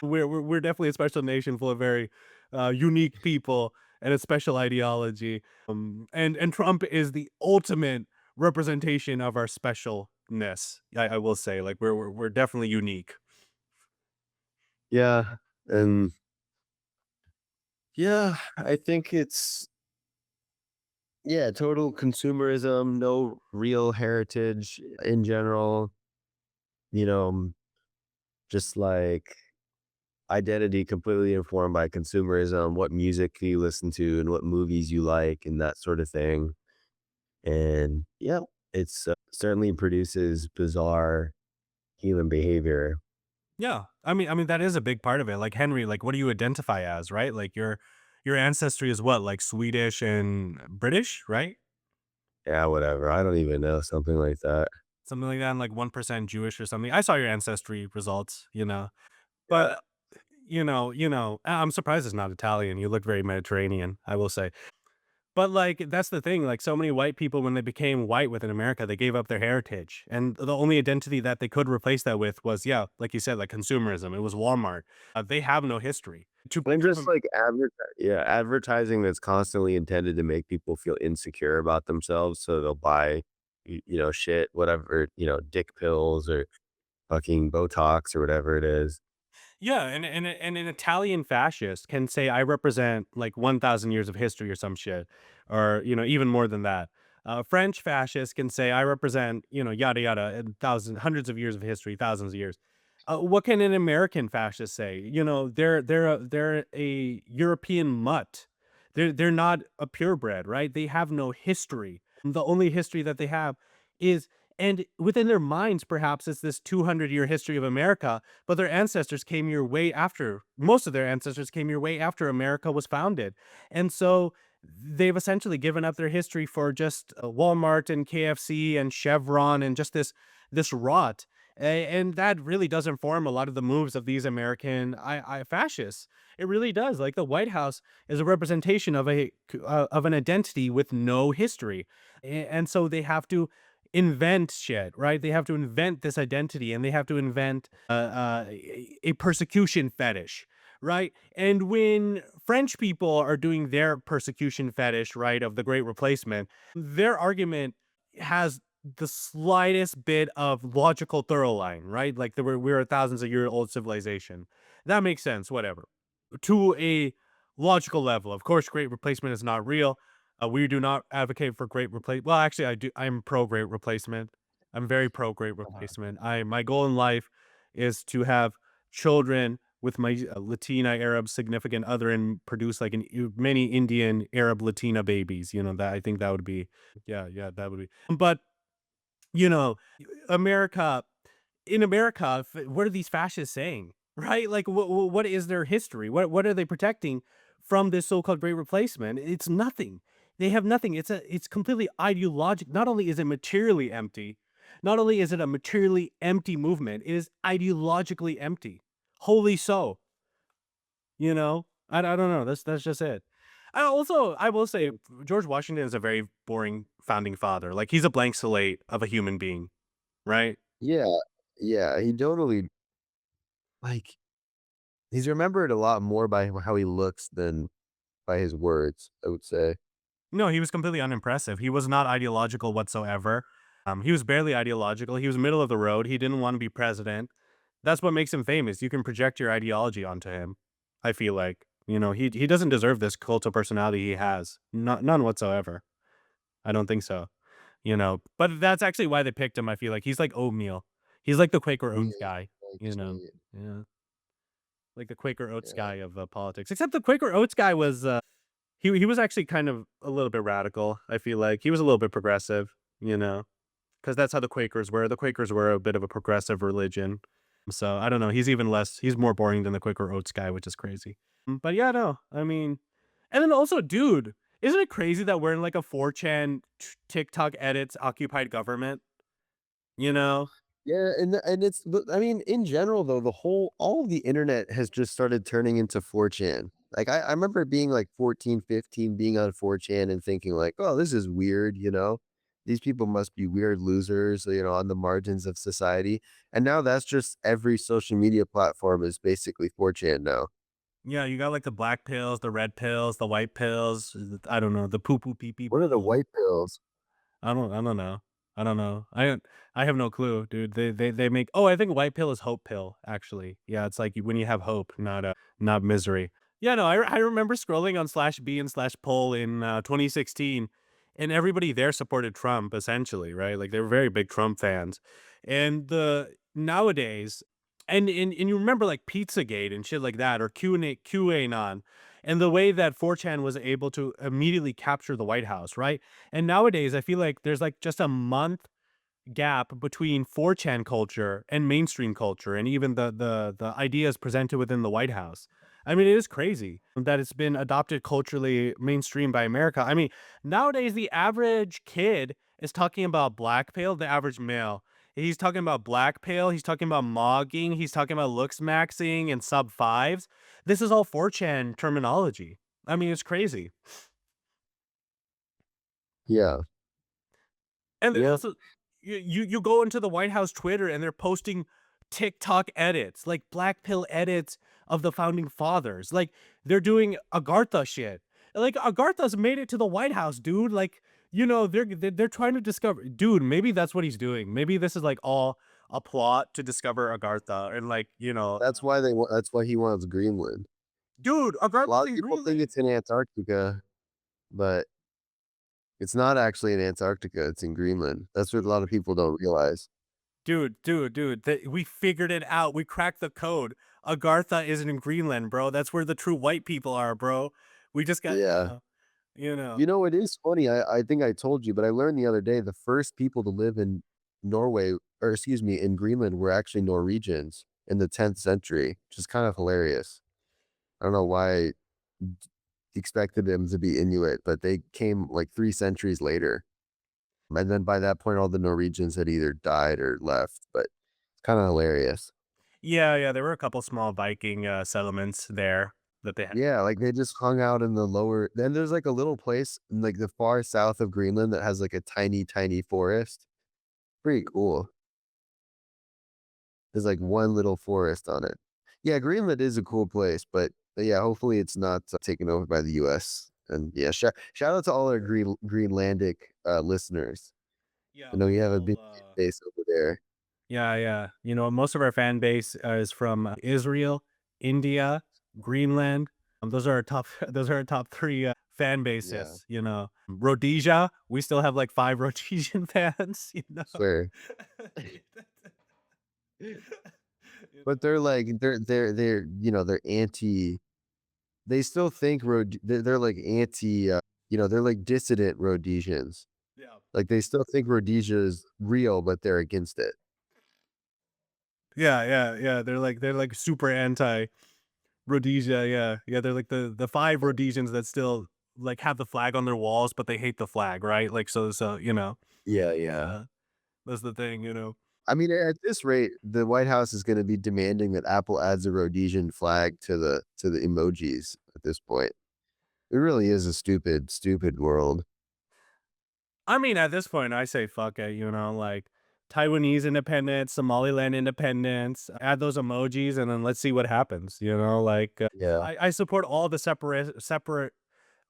we're definitely a special nation full of very unique people and a special ideology. And Trump is the ultimate representation of our specialness. I will say, like we're definitely unique. Yeah. And yeah, I think it's, yeah, total consumerism, no real heritage in general, you know, just like identity completely informed by consumerism, what music you listen to and what movies you like and that sort of thing. And yeah, it's certainly produces bizarre human behavior. Yeah. I mean that is a big part of it. Like Henry, like what do you identify as, right? Like your ancestry is what? Like Swedish and British, right? Yeah, whatever. I don't even know, something like that. Something like that, and like 1% Jewish or something. I saw your ancestry results. Yeah. But I'm surprised it's not Italian. You look very Mediterranean, I will say. But like that's the thing, like so many white people when they became white within America, they gave up their heritage. And the only identity that they could replace that with was, yeah, like you said, like consumerism. It was Walmart. They have no history. To And prove just 'em like advertising that's constantly intended to make people feel insecure about themselves, so they'll buy, shit, whatever, dick pills or fucking Botox or whatever it is. Yeah, and an Italian fascist can say, "I represent like 1,000 years of history," or some shit, or even more than that. French fascists can say, "I represent yada yada, hundreds of years of history, thousands of years." What can an American fascist say? They're a European mutt. They're not a purebred, right? They have no history. The only history that they have is And within their minds, perhaps it's this 200-year history of America, but their ancestors came here way after. Most of their ancestors came here way after America was founded. And so they've essentially given up their history for just Walmart and KFC and Chevron and just this rot. And that really does inform a lot of the moves of these American fascists. It really does. Like the White House is a representation of of an identity with no history, and so they have to invent shit, right? They have to invent this identity, and they have to invent a persecution fetish, right? And when French people are doing their persecution fetish, right, of the Great Replacement, their argument has the slightest bit of logical thorough line, right? Like we're a thousands of year old civilization. That makes sense, whatever. To a logical level. Of course, Great Replacement is not real. We do not advocate for Great Replace. Well, actually, I do. I'm pro Great Replacement. I'm very pro Great Uh-huh. Replacement. I My goal in life is to have children with my Latina Arab significant other and produce like many Indian Arab Latina babies. That I think that would be, yeah, that would be. But you know, America in America, what are these fascists saying? Right? Like, what is their history? What are they protecting from this so-called Great Replacement? It's nothing. They have nothing. It's completely ideologic. Not only is it materially empty, not only is it a materially empty movement, it is ideologically empty. Wholly so. I don't know. That's just it. I will say George Washington is a very boring founding father. Like he's a blank slate of a human being, right? Yeah, yeah, he totally like, he's remembered a lot more by how he looks than by his words, I would say. No, he was completely unimpressive. He was not ideological whatsoever. He was barely ideological. He was middle of the road. He didn't want to be president. That's what makes him famous. You can project your ideology onto him. I feel like he doesn't deserve this cult of personality he has. None whatsoever. I don't think so. But that's actually why they picked him. I feel like he's like oatmeal. He's like the Quaker Yeah, Oats guy. like You know, straight, yeah, like the Quaker Oats yeah. guy of politics. Except the Quaker Oats guy was he was actually kind of a little bit radical, I feel like. He was a little bit progressive, you know, because that's how the Quakers were. The Quakers were a bit of a progressive religion. So, I don't know, he's more boring than the Quaker Oats guy, which is crazy. But yeah, no, I mean and then also, dude, isn't it crazy that we're in, like, a 4chan TikTok edits occupied government, you know? Yeah, and it's but, I mean, in general, though, the whole all of the internet has just started turning into 4chan. Like, I remember being, like, 14, 15, being on 4chan and thinking like, "Oh, this is weird," you know? "These people must be weird losers," on the margins of society, and now that's just every social media platform is basically 4chan now. Yeah, you got, like, the black pills, the red pills, the white pills, I don't know, the poo poo pee pee What are the pills. white pills? I don't know. I don't know. I have no clue, dude. They make I think white pill is hope pill, actually. Yeah, it's like when you have hope, not misery. Yeah, no, I remember scrolling on slash B and slash poll in 2016, and everybody there supported Trump essentially, right? Like they were very big Trump fans. And the nowadays, and you remember like Pizzagate and shit like that, or QAnon, and the way that 4chan was able to immediately capture the White House, right? And nowadays, I feel like there's like just a month gap between 4chan culture and mainstream culture, and even the ideas presented within the White House. I mean, it is crazy that it's been adopted culturally mainstream by America. I mean, nowadays the average kid is talking about black pill, the average male. He's talking about black pill, he's talking about mogging, he's talking about looks maxing and sub fives. This is all 4chan terminology. I mean, it's crazy. Yeah. And then Yeah. also, you go into the White House Twitter and they're posting TikTok edits, like black pill edits of the founding fathers. Like they're doing Agartha shit. Like Agartha's made it to the White House, dude. Like they're trying to discover, dude. Maybe that's what he's doing. Maybe this is like all a plot to discover Agartha and like That's why he wants Greenland. dude, A Agartha's lot of in people think Greenland. it's in Antarctica, but it's not actually in Antarctica, it's in Greenland. That's what a lot of people don't realize. Dude, we figured it out. We cracked the code. Agartha isn't in Greenland, bro. That's where the true white people are, bro. We just got, Yeah. you know. It is funny, I think I told you, but I learned the other day the first people to live in Norway, or excuse me, in Greenland were actually Norwegians in the 10th century, which is kind of hilarious. I don't know why d expected them to be Inuit, but they came, like, 3 centuries later, and then by that point, all the Norwegians had either died or left, but it's kinda hilarious. Yeah, yeah, there were a couple small Viking, settlements there that they had. Yeah, like, they just hung out in the lower then there's, like, a little place in, like, the far south of Greenland that has, like, a tiny, tiny forest. Pretty cool. There's, like, one little forest on it. Yeah, Greenland is a cool place, but yeah, hopefully it's not, taken over by the US, and, yeah, shout out to all our Greenlandic, listeners. Yeah, I know we you have a big all, fan base over there. yeah, yeah. You know, most of our fan base is from Israel, India, Greenland. Those are our top. Those are our top three fan Yeah, bases. You know, Rhodesia. We still have like five Rhodesian fans. You know. swear. You But know. they're, like they're, they're anti they still think they're, like, anti, they're, like, dissident Rhodesians. Yeah. Like, they still think Rhodesia is real, but they're against it. Yeah, yeah, yeah. They're like super anti Rhodesia. Yeah, yeah. They're like the five Rhodesians that still like have the flag on their walls, but they hate the flag, right? Like so you know. Yeah, yeah. Uh, that's the thing, you know. I mean, at this rate, the White House is gonna be demanding that Apple adds a Rhodesian flag to the emojis at this point. It really is a stupid, stupid world. I mean, at this point, I say fuck it, you know, like Taiwanese independence, Somaliland independence, add those emojis, and then let's see what happens, you know, like Yeah. I support all the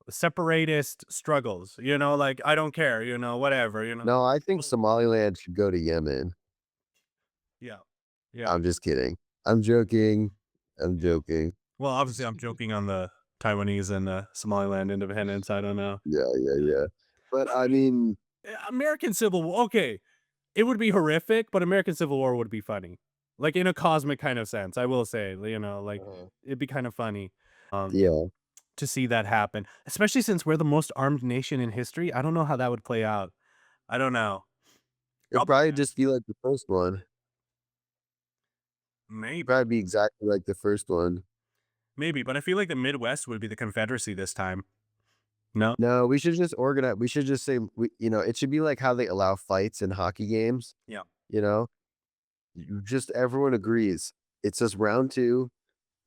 separatist struggles, you know, like I don't care, you know, whatever, you know. No, I think Well, Somaliland should go to Yemen. yeah. Yeah. I'm just kidding. I'm joking. I'm Yeah. joking. Well, obviously I'm joking on the Taiwanese and Somaliland independence. I don't know. Yeah, yeah, yeah. But I mean, American Civil War. Okay, it would be horrific, but American Civil War would be funny. Like, in a cosmic kind of sense, I will say, you know, like, uh it'd be kind of funny, um, yeah, to see that happen, especially since we're the most armed nation in history. I don't know how that would play out. I don't know. it'd Probably probably bad. just be like the first one. Maybe. Probably be exactly like the first one. Maybe, but I feel like the Midwest would be the Confederacy this time. No? No, we should just organize. We should just say, it should be like how they allow fights in hockey games. Yeah. You know, just everyone agrees. It's just round two.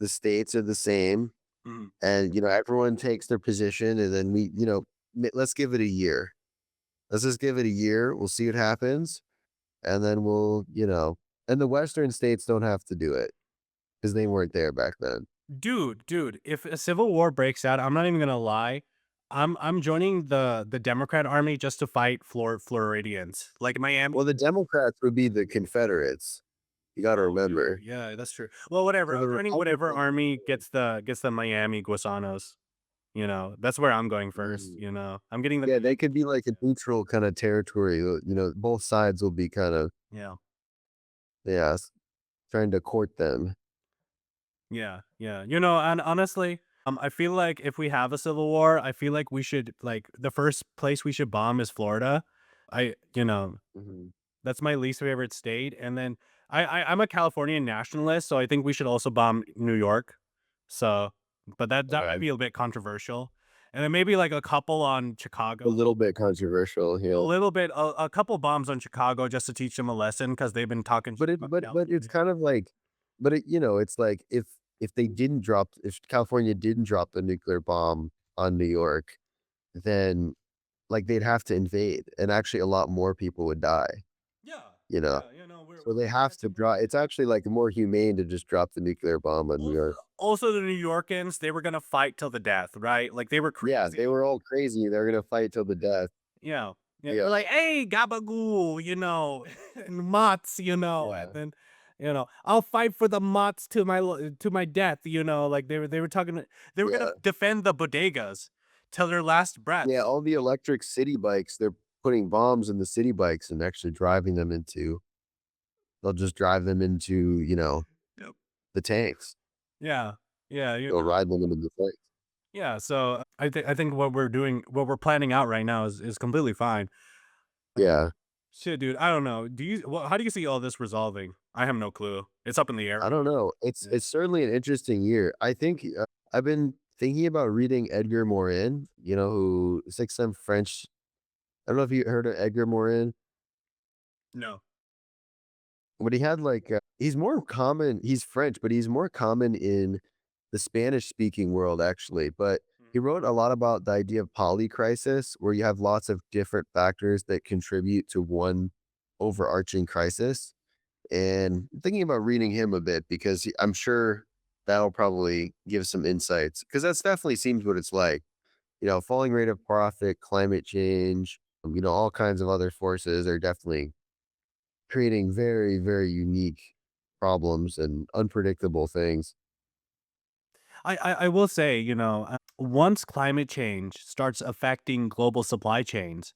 The states are the same, Mhm. and everyone takes their position, and then let's give it a year. Let's just give it a year. We'll see what happens, and then and the Western states don't have to do it because they weren't there back then. Dude, if a civil war breaks out, I'm not even gonna lie. I'm joining the Democrat army just to fight Floridians. Like Miami. Well, the Democrats would be the Confederates. You got to Oh, dude, remember. yeah, that's true. Well, whatever. So I'm the joining whatever Republicans. army gets the Miami Guasanos. You know, that's where I'm going first. Mm. You know, I'm getting the Yeah, they could be like a neutral kind of territory. Both sides will be kind of, yeah, yeah, trying to court them. yeah, yeah. You know, and honestly, I feel like if we have a civil war, I feel like we should like the first place we should bomb is Florida. You know, Mhm. that's my least favorite state, and then I'm a Californian nationalist, so I think we should also bomb New York. So, but that might Okay. be a bit controversial, and then maybe like a couple on A Chicago, little bit controversial, a yeah. little bit, a couple bombs on Chicago just to teach them a lesson because they've been talking shit But it about but it's California. kind of like it's like if California didn't drop the nuclear bomb on New York, then, like, they'd have to invade, and actually a lot more people would die, Yeah, you know? yeah, you know, So they we're have to protecting drop. It's actually, like, more humane to just drop the nuclear bomb on New also, York. also the New Yorkers, they were gonna fight till the death, right? Like they were Yeah, they crazy. were all crazy, they're gonna fight till the death. Yeah. Yeah, Yeah, they're like, "Hey, gabagool," you know, and mutts, you know, and yeah, then, "I'll fight for the mutts to my death," you know, like they were talking they were gonna yeah. defend the bodegas till their last Yeah, breaths. all the electric city bikes, they're putting bombs in the city bikes and actually driving them into they'll just drive them into, Yep. the tanks. Yeah. Yeah, They'll ride them into the tanks. yeah, so I think what we're planning out right now is completely fine. Like, Yeah. Shit, dude, I don't know. How do you see all this resolving? I have no clue. It's up in the air I right don't know. now. Yeah. It's certainly an interesting year. I think, I've been thinking about reading Edgar Morin, who is like some French. I don't know if you heard of Edgar Morin, No. but he had like, he's French, but he's more common in the Spanish speaking world actually. But he wrote a lot about the idea of polycrisis, where you have lots of different factors that contribute to one overarching crisis. And I'm thinking about reading him a bit because I'm sure that'll probably give some insights because that's definitely seems what it's like. Falling rate of profit, climate change, all kinds of other forces are definitely creating very, very unique problems and unpredictable things. I will say, once climate change starts affecting global supply chains,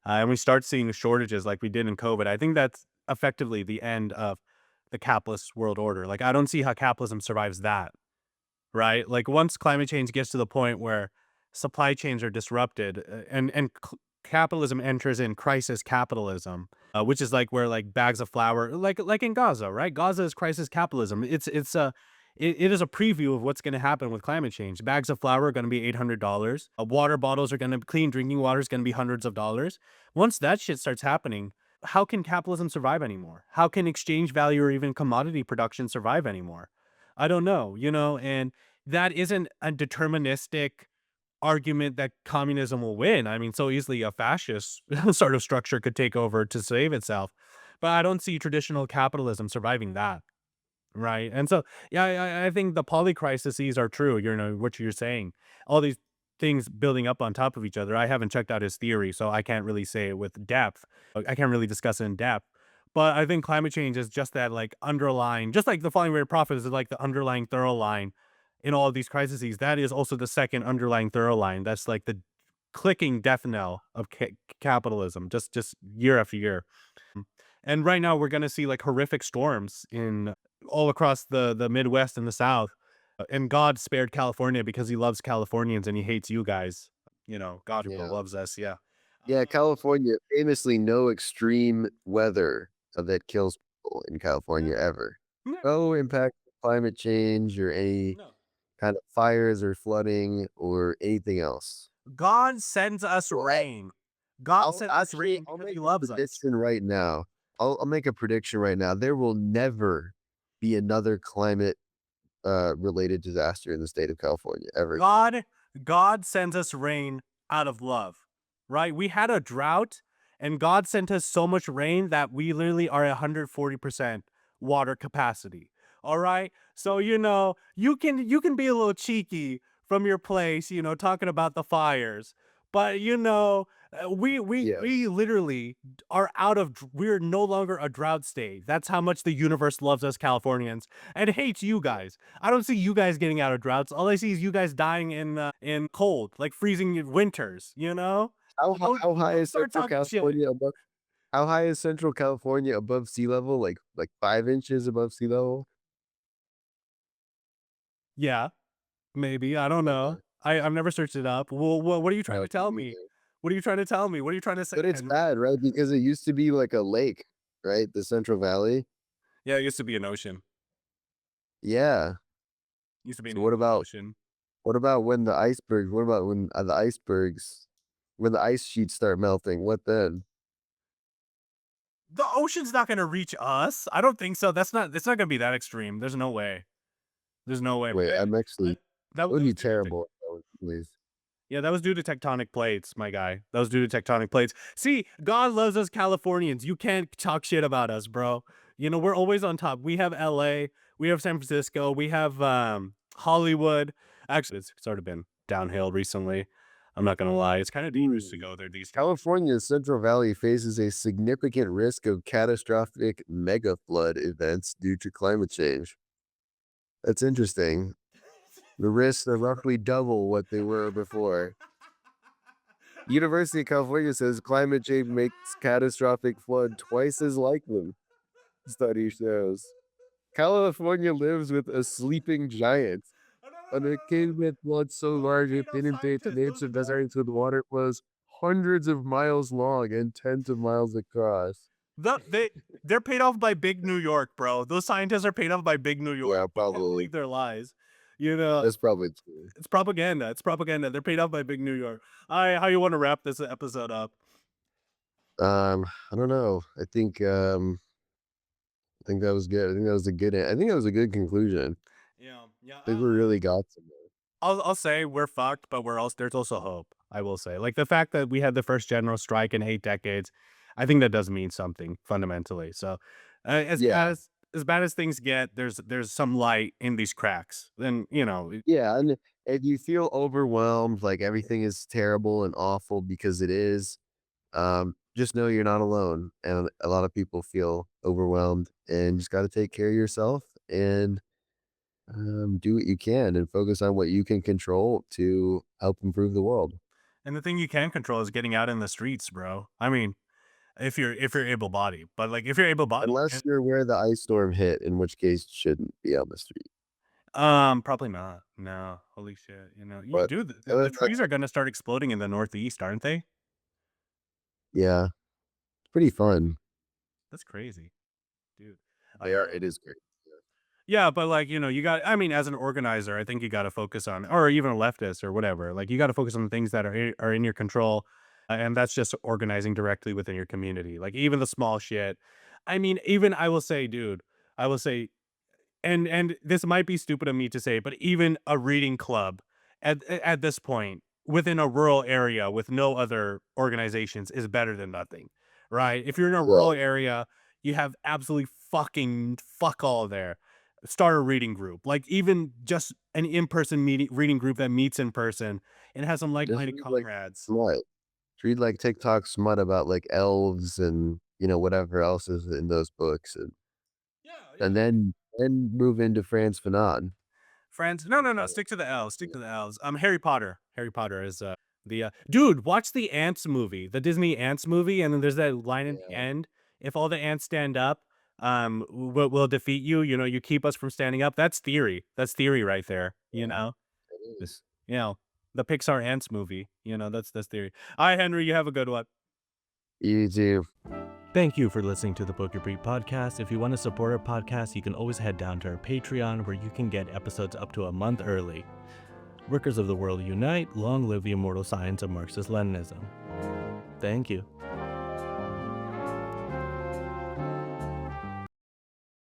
and we start seeing shortages like we did in COVID, I think that's effectively the end of the capitalist world order. Like, I don't see how capitalism survives that, right? Like, once climate change gets to the point where supply chains are disrupted, capitalism enters in crisis capitalism, which is like where like bags of flour, like in Gaza, right? Gaza is crisis capitalism. It is a preview of what's going to happen with climate change. Bags of flour are going to be $800. Water bottles are going to clean drinking water is going to be hundreds of dollars. Once that shit starts happening, how can capitalism survive anymore? How can exchange value or even commodity production survive anymore? I don't know, and that isn't a deterministic argument that communism will win. I mean, so easily a fascist sort of structure could take over to save itself. But I don't see traditional capitalism surviving that. Right. And so, yeah, I think the poly crises are true. What you're saying, all these things building up on top of each other. I haven't checked out his theory, so I can't really say it with depth. I can't really discuss it in depth. But I think climate change is just that like underlying, just like the falling rate of profit is like the underlying thorough line in all of these crises. That is also the second underlying thorough line. That's like the clicking death knell of capitalism, just year after year. And right now we're gonna see like horrific storms in all across the Midwest and the South. And God spared California because he loves Californians and he hates you guys. God who Yeah. loves us. Yeah. Yeah, California, famously no extreme weather that kills people in California Never. ever. Never. No impact of climate change or any No. kind of fires or flooding or anything else. God sends us Well, rain. God sends us rain I'll because he make a loves us. prediction right now. I'll make a prediction right now. There will never be another climate related disaster in the state of California ever. God God sends us rain out of love, right? We had a drought and God sent us so much rain that we literally are 140% water capacity. All right? So, you can be a little cheeky from your place, talking about the fires. But we Yes. literally are we're no longer a drought state. That's how much the universe loves us Californians and hates you Yeah. guys. I don't see you guys getting out of droughts. All I see is you guys dying in cold, like freezing winters. How high Don't is start Central talking shit. California above How high is Central California above sea level? Like 5 inches above sea level? Yeah, maybe. I don't Okay. know. I've never searched it up. Well, what are you I trying to don't think tell me? either. What are you trying to tell me? What are you trying to say, But it's Henry? bad, right? Because it used to be like a lake, right? The Central Valley? Yeah, it used to be an ocean. Yeah. Used to be an So what Indian about Ocean. the icebergs when the ice sheets start melting, what then? The ocean's not gonna reach us. I don't think so. That's not. It's not gonna be that extreme. There's no way. There's no way. Wait, I'm I, actually that It would that be was due to terrible if that was the case. Yeah, that was due to tectonic plates, my guy. That was due to tectonic plates. See, God loves us Californians. You can't talk shit about us, bro. We're always on top. We have LA, we have San Francisco, we have Hollywood. Actually, it's sort of been downhill recently. I'm not gonna lie. It's kind of dangerous to Hmm. go there these days. California's Central Valley faces a significant risk of catastrophic mega flood events due to climate change. That's interesting. The risks are roughly double what they were before. University of California says climate change makes catastrophic flood twice as likely, study shows. California lives with a sleeping giant. No, no, no, no, An no, no. kid with blood so Those large it ain't no inundates scientists. names of deserts with water flows. hundreds of miles long and tens of miles across. The they're paid off by big New York, bro. Those scientists are paid off by big New York. Yeah, You can't probably. believe their lies. You know, That's probably true. it's propaganda. It's propaganda. They're paid off by big New York. I How you want to wrap this episode up? I don't know. I think that was good. I think that was a good I think that was a good conclusion. Yeah, yeah. I think we really got somewhere. I'll say we're fucked, but we're also there's also hope. I will say, like the fact that we had the first general strike in 8 decades, I think that does mean something fundamentally. So, Yeah. as bad as things get, there's some light in these cracks. Then Yeah, and if you feel overwhelmed, like everything is terrible and awful because it is, just know you're not alone. And a lot of people feel overwhelmed and just got to take care of yourself and do what you can and focus on what you can control to help improve the world. and the thing you can control is getting out in the streets, bro. I mean, if you're able bodied, but like if you're able bodied, Unless you're where the ice storm hit, in which case you shouldn't be on the street. probably not. No, holy shit. But Dude, other the than that, trees are gonna start exploding in the Northeast, aren't they? yeah, it's pretty fun. That's crazy, dude. They are. It is great. Yeah, but like, I mean, as an organizer, I think you got to focus on, or even a leftist or whatever, like you got to focus on the things that are in your control. And that's just organizing directly within your community. Like even the small shit. I mean, even I will say, dude, I will say and this might be stupid of me to say, but even a reading club at this point within a rural area with no other organizations is better than nothing, right? If you're in a Yeah, rural area, you have absolutely fucking fuck all there. Start a reading group, like even just an in-person meeting reading group that meets in person and has some just like-minded read like comrades. smut. Read like TikTok smut about like elves and whatever else is in those books, Yeah, and yeah. then move into Franz Fanon. Friends, no, no, no, stick to the L's, stick to the L's. Harry Potter. Harry Potter is, the, dude, watch the Ants movie, the Disney Ants movie, and then there's that line in the Yeah, end, "If all the ants stand up, we'll defeat you, you keep us from standing up." That's theory right there, you yeah, know? it This is. the Pixar Ants movie, that's theory. Alright, Henry, you have a good one. Easy. Thank you for listening to the Pokepreet podcast. If you want to support our podcast, you can always head down to our Patreon where you can get episodes up to a month early. Workers of the world unite, long live the immortal science of Marxist Leninism. Thank you.